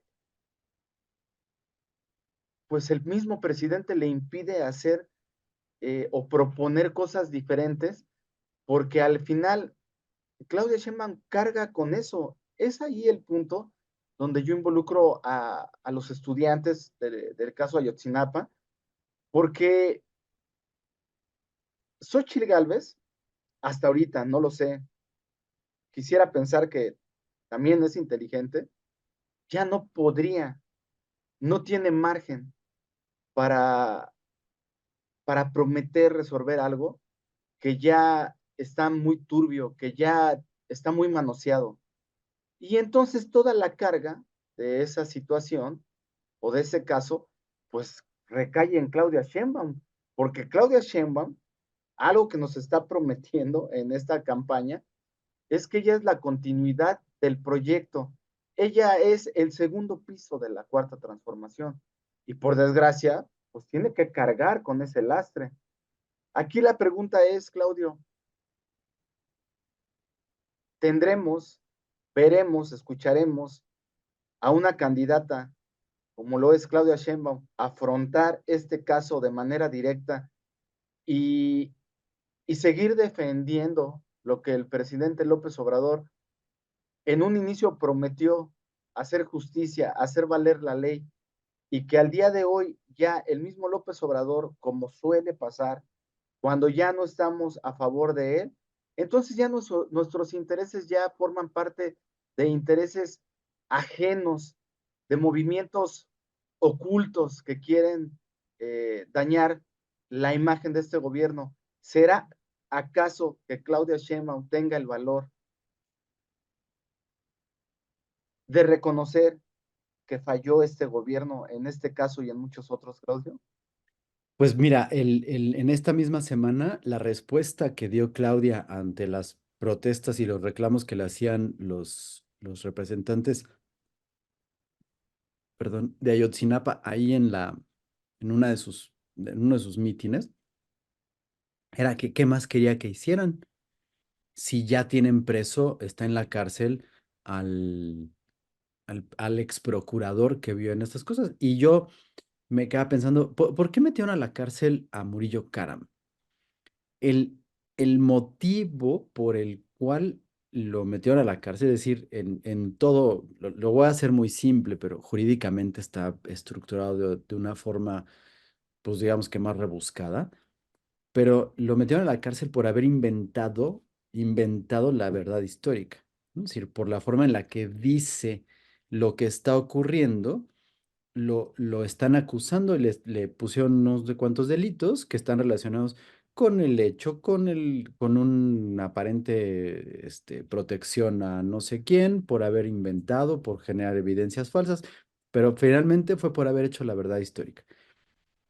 pues el mismo presidente le impide hacer o proponer cosas diferentes, porque al final Claudia Sheinbaum carga con eso. Es ahí el punto donde yo involucro a los estudiantes del caso Ayotzinapa, porque Xochitl Gálvez, hasta ahorita, no lo sé, quisiera pensar que también es inteligente, ya no podría, no tiene margen para, para prometer resolver algo que ya está muy turbio, que ya está muy manoseado. Y entonces toda la carga de esa situación o de ese caso, pues recae en Claudia Sheinbaum, porque Claudia Sheinbaum, algo que nos está prometiendo en esta campaña, es que ella es la continuidad del proyecto. Ella es el segundo piso de la cuarta transformación. Y por desgracia, pues tiene que cargar con ese lastre. Aquí la pregunta es, Claudio, ¿tendremos, veremos, escucharemos a una candidata como lo es Claudia Sheinbaum, afrontar este caso de manera directa y, y seguir defendiendo lo que el presidente López Obrador en un inicio prometió: hacer justicia, hacer valer la ley, y que al día de hoy ya el mismo López Obrador, como suele pasar, cuando ya no estamos a favor de él, entonces ya nuestros intereses ya forman parte de intereses ajenos, de movimientos ocultos que quieren dañar la imagen de este gobierno. ¿Será acaso que Claudia Sheinbaum tenga el valor de reconocer que falló este gobierno en este caso y en muchos otros, Claudio? Pues mira, en esta misma semana, la respuesta que dio Claudia ante las protestas y los reclamos que le hacían los representantes, perdón, de Ayotzinapa ahí en uno de sus mítines, era que qué más quería que hicieran. Si ya tienen preso, está en la cárcel al, al ex procurador que vio en estas cosas. Y yo me quedaba pensando, ¿por qué metieron a la cárcel a Murillo Karam? El, el motivo por el cual lo metieron a la cárcel, es decir, en todo, lo voy a hacer muy simple, pero jurídicamente está estructurado de una forma, pues digamos que más rebuscada, pero lo metieron a la cárcel por haber inventado la verdad histórica, ¿no? Es decir, por la forma en la que dice lo que está ocurriendo, lo están acusando y le pusieron unos de cuantos delitos que están relacionados con el hecho, con una aparente protección a no sé quién, por haber inventado, por generar evidencias falsas, pero finalmente fue por haber hecho la verdad histórica.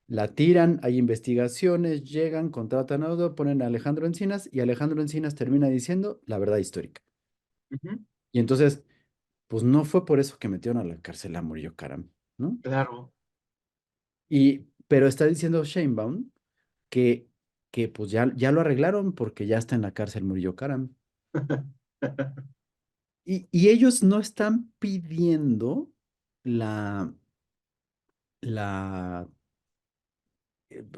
La tiran, hay investigaciones, llegan, contratan a otro, ponen a Alejandro Encinas y Alejandro Encinas termina diciendo la verdad histórica. Uh -huh. Y entonces, pues no fue por eso que metieron a la cárcel a Murillo Karam, ¿no? Claro. Pero está diciendo Sheinbaum que, que pues ya lo arreglaron porque ya está en la cárcel Murillo Karam. Y ellos no están pidiendo la, la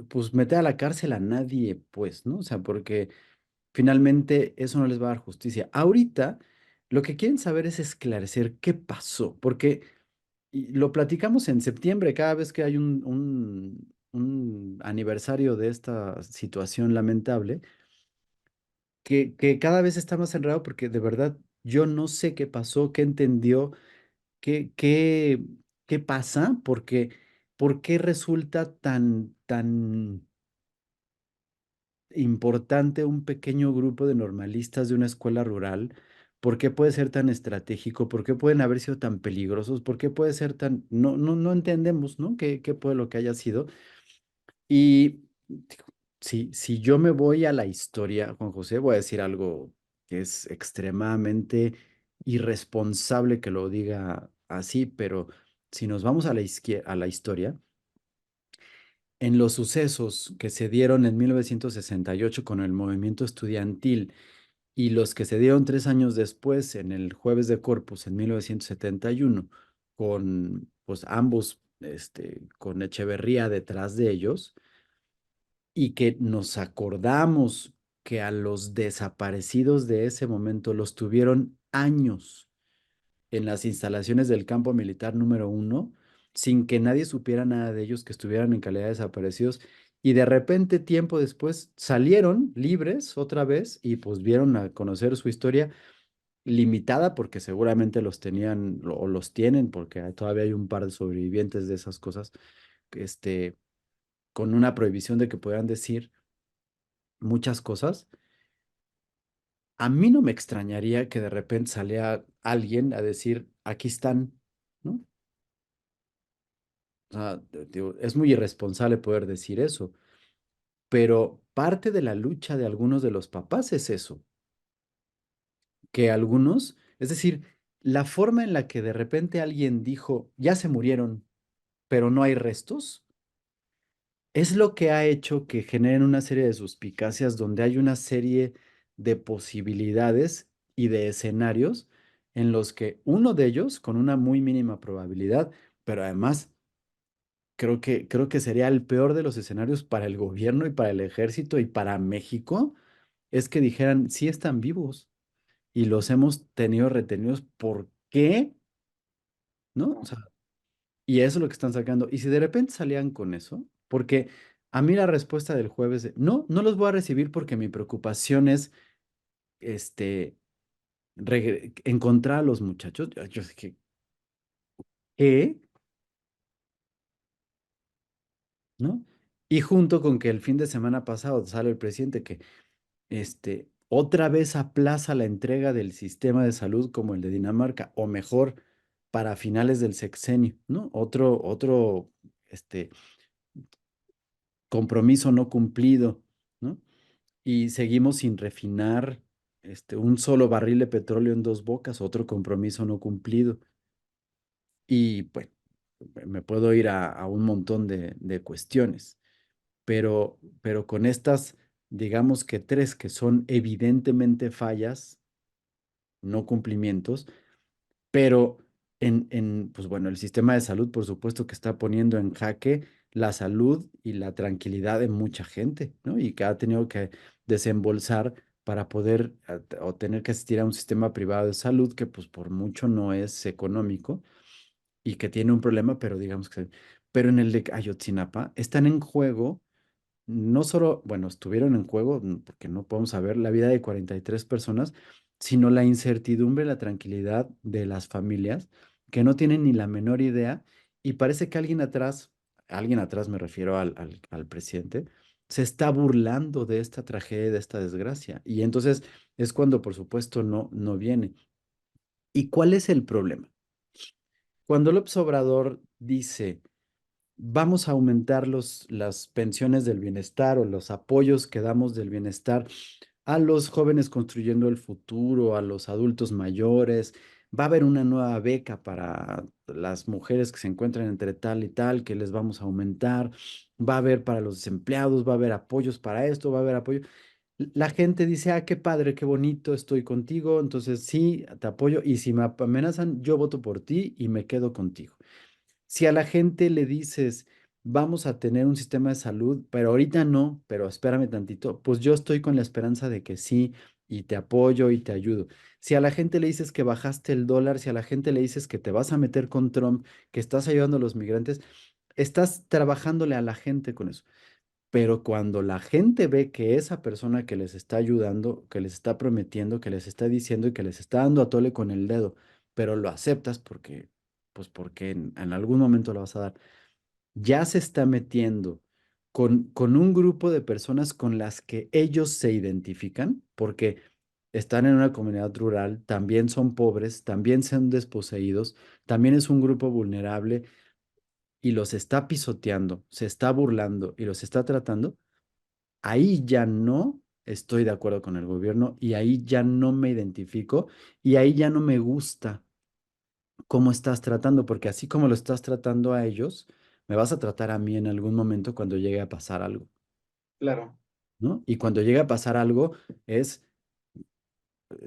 pues meter a la cárcel a nadie, pues, ¿no? O sea, porque finalmente eso no les va a dar justicia. Ahorita lo que quieren saber es esclarecer qué pasó, porque y lo platicamos en septiembre, cada vez que hay un aniversario de esta situación lamentable, que cada vez está más enredado porque de verdad yo no sé qué pasó, qué entendió, qué, qué, qué pasa, porque por qué resulta tan importante un pequeño grupo de normalistas de una escuela rural. ¿Por qué puede ser tan estratégico? ¿Por qué pueden haber sido tan peligrosos? ¿Por qué puede ser tan... No entendemos, ¿no? ¿Qué puede lo que haya sido? Y digo, si yo me voy a la historia, Juan José, voy a decir algo que es extremadamente irresponsable que lo diga así, pero si nos vamos a a la historia, en los sucesos que se dieron en 1968 con el movimiento estudiantil y los que se dieron 3 años después en el Jueves de Corpus en 1971, con pues ambos, con Echeverría detrás de ellos, y que nos acordamos que a los desaparecidos de ese momento los tuvieron años en las instalaciones del campo militar número 1, sin que nadie supiera nada de ellos, que estuvieran en calidad de desaparecidos, y de repente, tiempo después, salieron libres otra vez y pues vieron a conocer su historia limitada, porque seguramente los tenían o los tienen, porque todavía hay un par de sobrevivientes de esas cosas, este, con una prohibición de que puedan decir muchas cosas. A mí no me extrañaría que de repente saliera alguien a decir, aquí están, ¿no? O sea, digo, es muy irresponsable poder decir eso, pero parte de la lucha de algunos de los papás es eso, que algunos, es decir, la forma en la que de repente alguien dijo, ya se murieron, pero no hay restos, es lo que ha hecho que generen una serie de suspicacias donde hay una serie de posibilidades y de escenarios en los que uno de ellos, con una muy mínima probabilidad, pero además creo que sería el peor de los escenarios para el gobierno y para el ejército y para México, es que dijeran, sí están vivos y los hemos tenido retenidos. ¿Por qué? ¿No? O sea, y eso es lo que están sacando. Y si de repente salían con eso, porque a mí la respuesta del jueves, no los voy a recibir porque mi preocupación es, este, encontrar a los muchachos. Yo dije, ¿qué? ¿No? Y junto con que el fin de semana pasado sale el presidente que otra vez aplaza la entrega del sistema de salud como el de Dinamarca, o mejor, para finales del sexenio, ¿no? Otro, este, compromiso no cumplido, ¿no? Y seguimos sin refinar, un solo barril de petróleo en Dos Bocas, otro compromiso no cumplido. Y bueno, me puedo ir a un montón de cuestiones, pero con estas, digamos que tres que son evidentemente fallas, no cumplimientos, pero pues bueno, el sistema de salud, por supuesto que está poniendo en jaque la salud y la tranquilidad de mucha gente, ¿no? Y que ha tenido que desembolsar para poder o tener que asistir a un sistema privado de salud que pues por mucho no es económico y que tiene un problema, pero digamos que... Pero en el de Ayotzinapa están en juego no solo, bueno, estuvieron en juego, porque no podemos saber la vida de 43 personas, sino la incertidumbre, la tranquilidad de las familias que no tienen ni la menor idea y parece que alguien atrás me refiero al presidente, se está burlando de esta tragedia, de esta desgracia. Y entonces es cuando, por supuesto, no viene. ¿Y cuál es el problema? Cuando López Obrador dice vamos a aumentar las pensiones del bienestar o los apoyos que damos del bienestar a los jóvenes construyendo el futuro, a los adultos mayores. Va a haber una nueva beca para las mujeres que se encuentran entre tal y tal, que les vamos a aumentar. Va a haber para los desempleados, va a haber apoyos para esto, va a haber apoyo. La gente dice, qué padre, qué bonito, estoy contigo, entonces sí, te apoyo. Y si me amenazan, yo voto por ti y me quedo contigo. Si a la gente le dices, vamos a tener un sistema de salud, pero ahorita no, pero espérame tantito, pues yo estoy con la esperanza de que sí, y te apoyo y te ayudo. Si a la gente le dices que bajaste el dólar, si a la gente le dices que te vas a meter con Trump, que estás ayudando a los migrantes, estás trabajándole a la gente con eso. Pero cuando la gente ve que esa persona que les está ayudando, que les está prometiendo, que les está diciendo y que les está dando a tole con el dedo, pero lo aceptas porque, pues porque en algún momento lo vas a dar, ya se está metiendo con un grupo de personas con las que ellos se identifican, porque están en una comunidad rural, también son pobres, también son desposeídos, también es un grupo vulnerable y los está pisoteando, se está burlando y los está tratando, ahí ya no estoy de acuerdo con el gobierno y ahí ya no me identifico y ahí ya no me gusta cómo estás tratando, porque así como lo estás tratando a ellos, me vas a tratar a mí en algún momento cuando llegue a pasar algo, Claro. ¿no? Y cuando llegue a pasar algo es,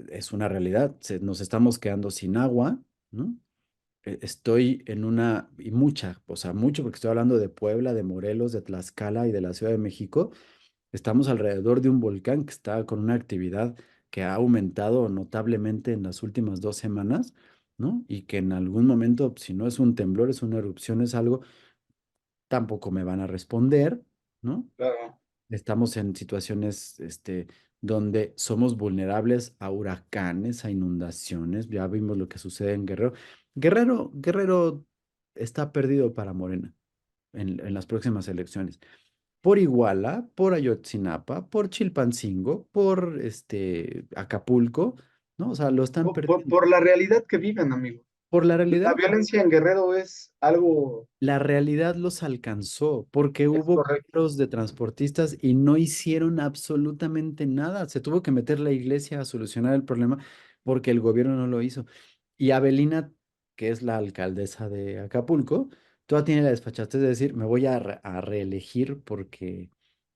es una realidad, nos estamos quedando sin agua, ¿no? Estoy en una, y mucha, o sea, mucho, porque estoy hablando de Puebla, de Morelos, de Tlaxcala y de la Ciudad de México. Estamos alrededor de un volcán que está con una actividad que ha aumentado notablemente en las últimas 2 semanas, ¿no? Y que en algún momento, si no es un temblor, es una erupción, es algo, tampoco me van a responder, ¿no? Claro. Estamos en situaciones, donde somos vulnerables a huracanes, a inundaciones. Ya vimos lo que sucede en Guerrero. Guerrero está perdido para Morena en las próximas elecciones por Iguala, por Ayotzinapa, por Chilpancingo, por Acapulco, ¿no? O sea, lo están perdiendo. Por la realidad que viven, amigo. Por la La realidad, violencia en Guerrero es algo, la realidad los alcanzó, porque es hubo correcto. paros de transportistas y no hicieron absolutamente nada. Se tuvo que meter la iglesia a solucionar el problema porque el gobierno no lo hizo. Y Avelina, que es la alcaldesa de Acapulco, todavía tiene la desfachatez de decir, me voy a reelegir porque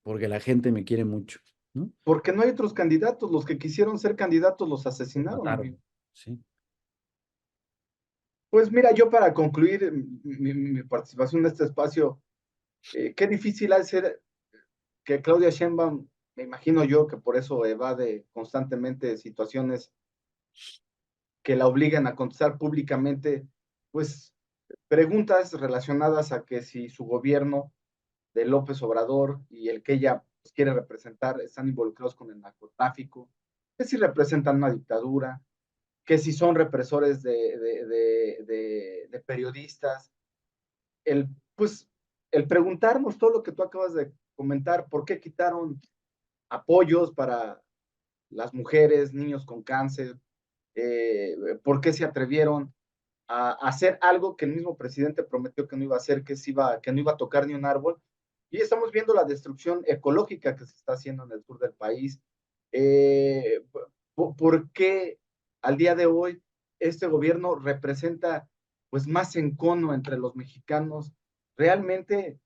la gente me quiere mucho, ¿no? Porque no hay otros candidatos. Los que quisieron ser candidatos los Los asesinaron, amigo. mataron. Sí. Pues mira, yo para concluir mi participación en este espacio, qué difícil ha de ser que Claudia Sheinbaum, me imagino yo que por eso evade constantemente situaciones que la obligan a contestar públicamente, pues preguntas relacionadas a que si su gobierno de López Obrador y el que ella pues, quiere representar están involucrados con el narcotráfico, que si representan una dictadura, que si son represores de periodistas, el, pues, el preguntarnos todo lo que tú acabas de comentar, ¿por qué quitaron apoyos para las mujeres, niños con cáncer? ¿Por qué se atrevieron a hacer algo que el mismo presidente prometió que no iba a hacer, que no iba a tocar ni un árbol? Y estamos viendo la destrucción ecológica que se está haciendo en el sur del país. Eh, ¿Por qué al día de hoy este gobierno representa pues más encono entre los mexicanos? Realmente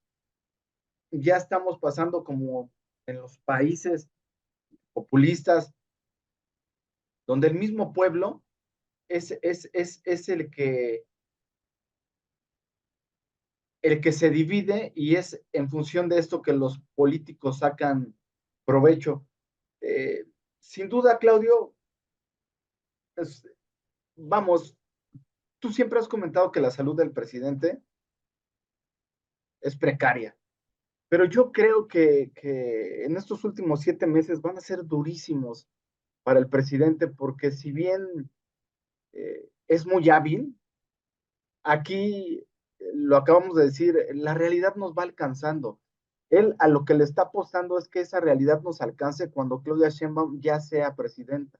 ya estamos pasando como en los países populistas, donde el mismo pueblo es el que se divide y es en función de esto que los políticos sacan provecho. Eh, Sin duda, Claudio, pues, vamos, tú siempre has comentado que la salud del presidente es precaria, pero yo creo que en estos últimos 7 meses van a ser durísimos para el presidente porque si bien es muy hábil, aquí lo acabamos de decir, la realidad nos va alcanzando. Él a lo que le está apostando es que esa realidad nos alcance cuando Claudia Sheinbaum ya sea presidenta.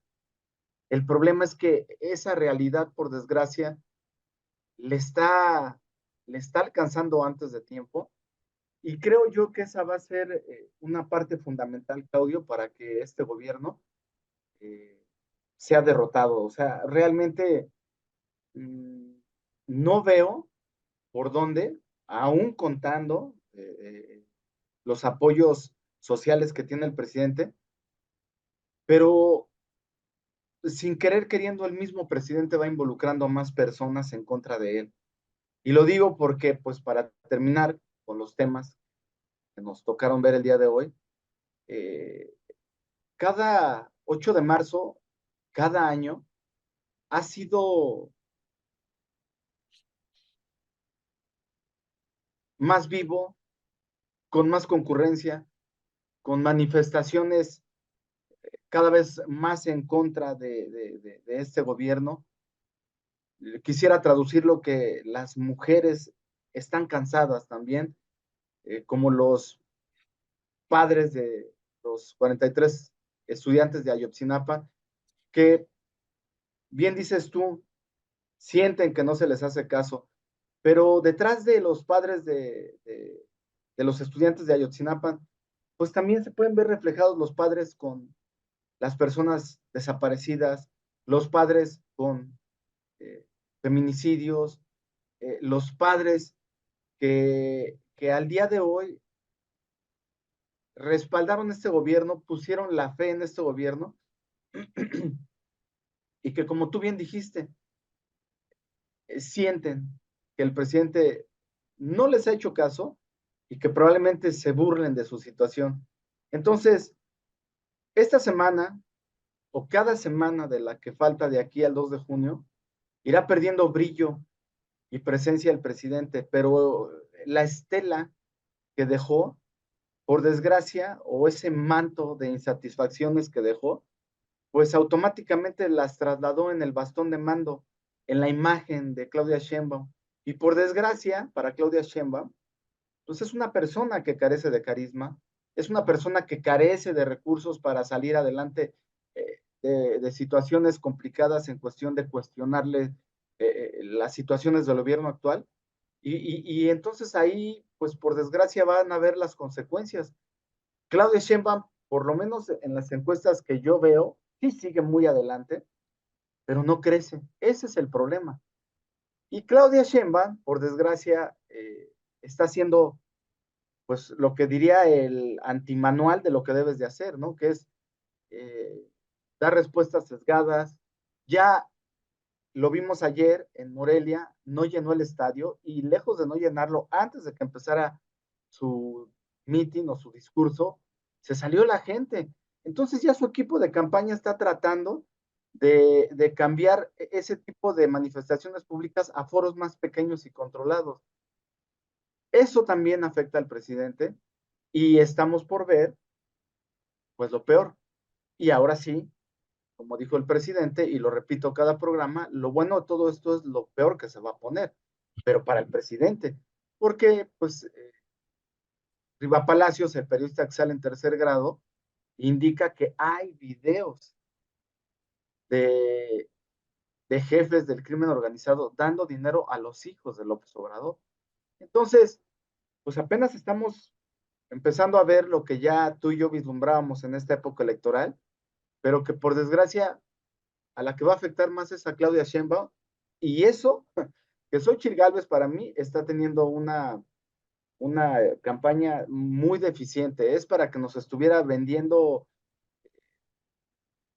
El problema es que esa realidad, por desgracia, le está, le está alcanzando antes de tiempo y creo yo que esa va a ser una parte fundamental, Claudio, para que este gobierno eh, sea derrotado. O sea, realmente mmm, no veo por dónde, aún contando los apoyos sociales que tiene el presidente, pero sin querer queriendo el mismo presidente va involucrando a más personas en contra de él. Y lo digo porque, pues para terminar, con los temas que nos tocaron ver el día de hoy. Cada 8 de marzo, cada año, ha sido más vivo, con más concurrencia, con manifestaciones cada vez más en contra de este gobierno. Quisiera traducir lo que las mujeres están cansadas también, como los padres de los 43 estudiantes de Ayotzinapa, que bien dices tú, sienten que no se les hace caso, pero detrás de los padres de los estudiantes de Ayotzinapa, pues también se pueden ver reflejados los padres con las personas desaparecidas, los padres con eh, feminicidios, los padres que al día de hoy respaldaron este gobierno, pusieron la fe en este gobierno y que como tú bien dijiste, sienten que el presidente no les ha hecho caso y que probablemente se burlen de su situación. Entonces, esta semana o cada semana de la que falta de aquí al 2 de junio, irá perdiendo brillo y presencia el presidente, pero la estela que dejó, por desgracia, o ese manto de insatisfacciones que dejó, pues automáticamente las trasladó en el bastón de mando, en la imagen de Claudia Sheinbaum. Y por desgracia, para Claudia Sheinbaum, pues es una persona que carece de carisma, es una persona que carece de recursos para salir adelante de situaciones complicadas en cuestión de cuestionarle las situaciones del gobierno actual. Y entonces ahí, pues por desgracia, van a ver las consecuencias. Claudia Sheinbaum, por lo menos en las encuestas que yo veo, sí sigue muy adelante, pero no crece. Ese es el problema. Y Claudia Sheinbaum, por desgracia, está haciendo, pues, lo que diría el antimanual de lo que debes de hacer, ¿no? Que es eh, dar respuestas sesgadas. Ya lo vimos ayer en Morelia, no llenó el estadio y lejos de no llenarlo, antes de que empezara su meeting o su discurso, se salió la gente. Entonces ya su equipo de campaña está tratando de cambiar ese tipo de manifestaciones públicas a foros más pequeños y controlados. Eso también afecta al presidente y estamos por ver, pues lo peor. Y ahora sí, como dijo el presidente, y lo repito cada programa, lo bueno de todo esto es lo peor que se va a poner, pero para el presidente, porque pues Riva Palacios, el periodista que sale en tercer grado, indica que hay videos de, de jefes del crimen organizado dando dinero a los hijos de López Obrador. Entonces, pues apenas estamos empezando a ver lo que ya tú y yo vislumbrábamos en esta época electoral, pero que por desgracia a la que va a afectar más es a Claudia Sheinbaum, y eso, que Xochitl Gálvez para mí está teniendo una campaña muy deficiente, es para que nos estuviera vendiendo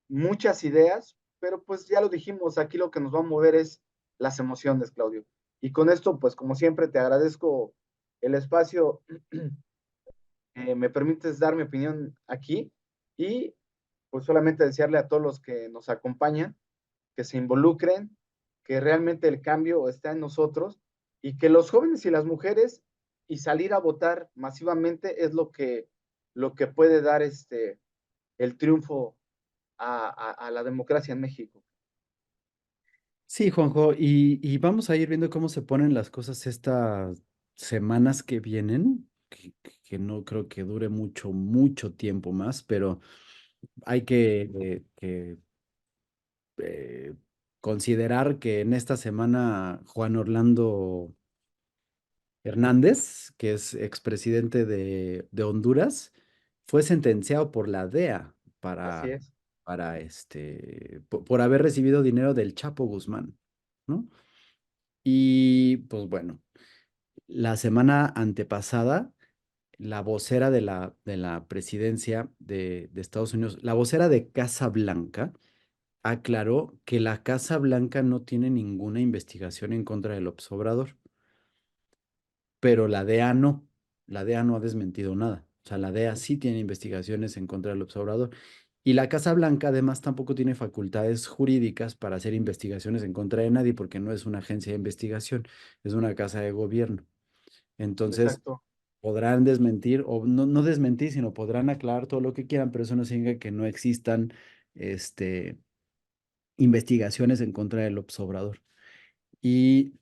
muchas ideas, pero pues ya lo dijimos, aquí lo que nos va a mover es las emociones, Claudio. Y con esto, pues como siempre, te agradezco el espacio, me permites dar mi opinión aquí y pues solamente desearle a todos los que nos acompañan que se involucren, que realmente el cambio está en nosotros y que los jóvenes y las mujeres y salir a votar masivamente es lo que puede dar el triunfo a la democracia en México. Sí, Juanjo, y vamos a ir viendo cómo se ponen las cosas estas semanas que vienen, que no creo que dure mucho, mucho tiempo más, pero hay eh, considerar que en esta semana Juan Orlando Hernández, que es expresidente de Honduras, fue sentenciado por la DEA Así para, es. por haber recibido dinero del Chapo Guzmán, ¿no? Y pues bueno, la semana antepasada, la vocera de la presidencia de Estados Unidos, la vocera de Casa Blanca, aclaró que la Casa Blanca no tiene ninguna investigación en contra del López Obrador, pero la DEA no. la DEA no ha desmentido nada. O sea, la DEA sí tiene investigaciones en contra del observador. Y la Casa Blanca además tampoco tiene facultades jurídicas para hacer investigaciones en contra de nadie porque no es una agencia de investigación, es una casa de gobierno. Entonces, Exacto. podrán desmentir o no, no desmentir, sino podrán aclarar todo lo que quieran, pero eso no significa que no existan este, investigaciones en contra del observador. Y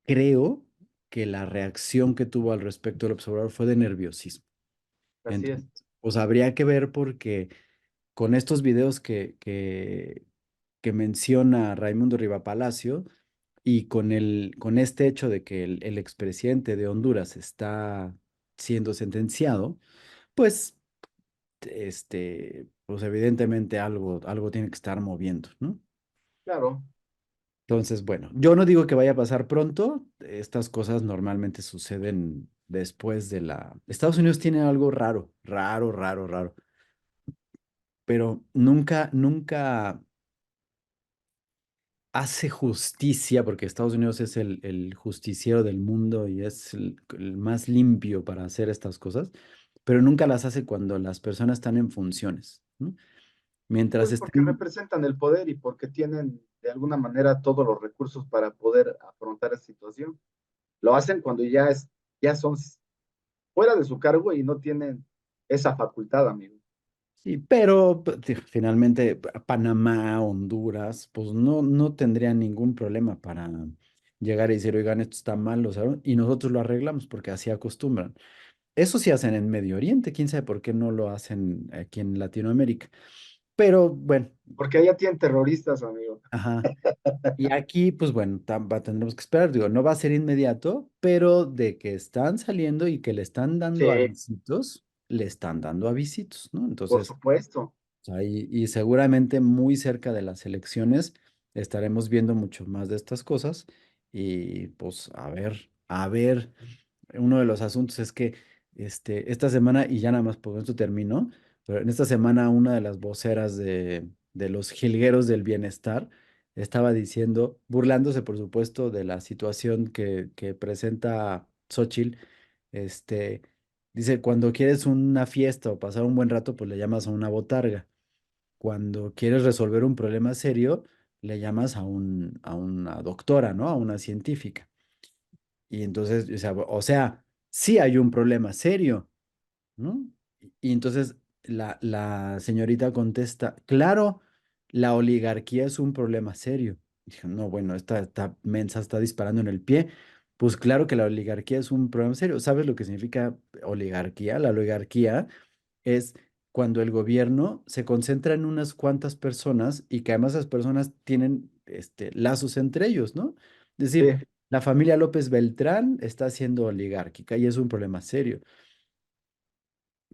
creo que la reacción que tuvo al respecto del observador fue de nerviosismo. Así es. Entonces, pues habría que ver porque con estos videos que menciona Raimundo Rivapalacio y con este hecho de que el expresidente de Honduras está siendo sentenciado, pues, pues evidentemente algo tiene que estar moviendo, ¿no? Claro. Entonces, bueno, yo no digo que vaya a pasar pronto, estas cosas normalmente suceden después de la... Estados Unidos tiene algo raro, raro, raro, raro, pero nunca hace justicia, porque Estados Unidos es el justiciero del mundo y es el más limpio para hacer estas cosas, pero nunca las hace cuando las personas están en funciones, ¿no? Mientras Pues porque estén, representan el poder y porque tienen de alguna manera todos los recursos para poder afrontar esa situación. Lo hacen cuando ya son fuera de su cargo y no tienen esa facultad, amigo. sí, pero finalmente Panamá, Honduras, pues no tendrían ningún problema para llegar y decir, oigan, esto está mal, lo saben, y nosotros lo arreglamos porque así acostumbran. Eso sí hacen en Medio Oriente, quién sabe por qué no lo hacen aquí en Latinoamérica. Pero bueno, Porque allá tienen terroristas, amigo. ajá. Y aquí, pues bueno, tendremos que esperar. Digo, no va a ser inmediato, pero de que están saliendo y que le están Sí, dando avisitos, le están dando avisitos, ¿no? por Entonces, supuesto. o sea, y seguramente muy cerca de las elecciones estaremos viendo mucho más de estas cosas. Y pues a ver. Uno de los asuntos es que esta semana, y ya nada más por esto termino, pero en esta semana una de las voceras de los jilgueros del bienestar estaba diciendo, burlándose por supuesto de la situación que presenta Xóchitl, este, dice, cuando quieres una fiesta o pasar un buen rato, pues le llamas a una botarga. Cuando quieres resolver un problema serio, le llamas a una doctora, ¿no? A una científica. Y entonces, o sea, sí hay un problema serio, ¿no? Y entonces la señorita contesta, claro, la oligarquía es un problema serio. Dije, no, bueno, esta mensa está disparando en el pie. Pues claro que la oligarquía es un problema serio. ¿Sabes lo que significa oligarquía? La oligarquía es cuando el gobierno se concentra en unas cuantas personas y que además esas personas tienen lazos entre ellos, ¿no? Es Sí, decir, la familia López Beltrán está siendo oligárquica y es un problema serio.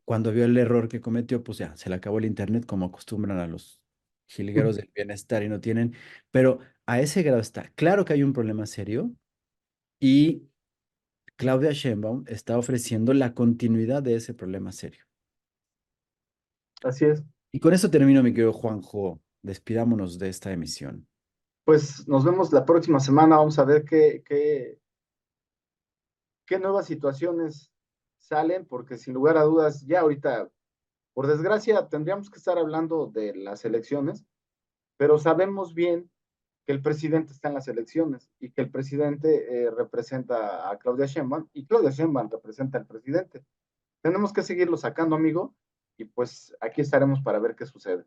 Cuando vio el error que cometió, pues ya, se le acabó el internet como acostumbran a los jilgueros del bienestar y no tienen, pero a ese grado está. Claro que hay un problema serio y Claudia Sheinbaum está ofreciendo la continuidad de ese problema serio. así es. Y con eso termino, mi querido Juanjo. Despidámonos de esta emisión. Pues nos vemos la próxima semana. Vamos a ver qué nuevas situaciones salen, porque sin lugar a dudas, ya ahorita, por desgracia, tendríamos que estar hablando de las elecciones, pero sabemos bien que el presidente está en las elecciones y que el presidente representa a Claudia Sheinbaum y Claudia Sheinbaum representa al presidente. Tenemos que seguirlo sacando, amigo, y pues aquí estaremos para ver qué sucede.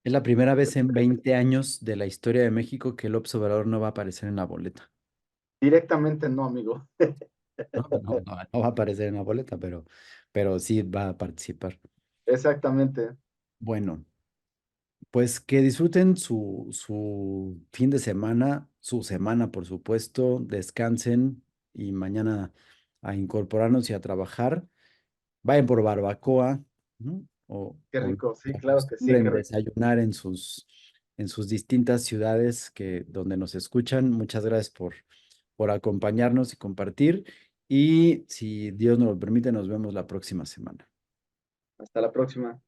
Es la primera vez en 20 años de la historia de México que el observador no va a aparecer en la boleta. Directamente no, amigo. No va a aparecer en la boleta, pero sí va a participar. Exactamente. Bueno, pues que disfruten su fin de semana, su semana, por supuesto, descansen y mañana a incorporarnos y a trabajar. Vayan por barbacoa, ¿no? Qué O rico, sí, claro que sí, qué acostumbren rico. desayunar en sus distintas ciudades donde nos escuchan. Muchas gracias por acompañarnos y compartir. Y si Dios nos lo permite, nos vemos la próxima semana. Hasta la próxima.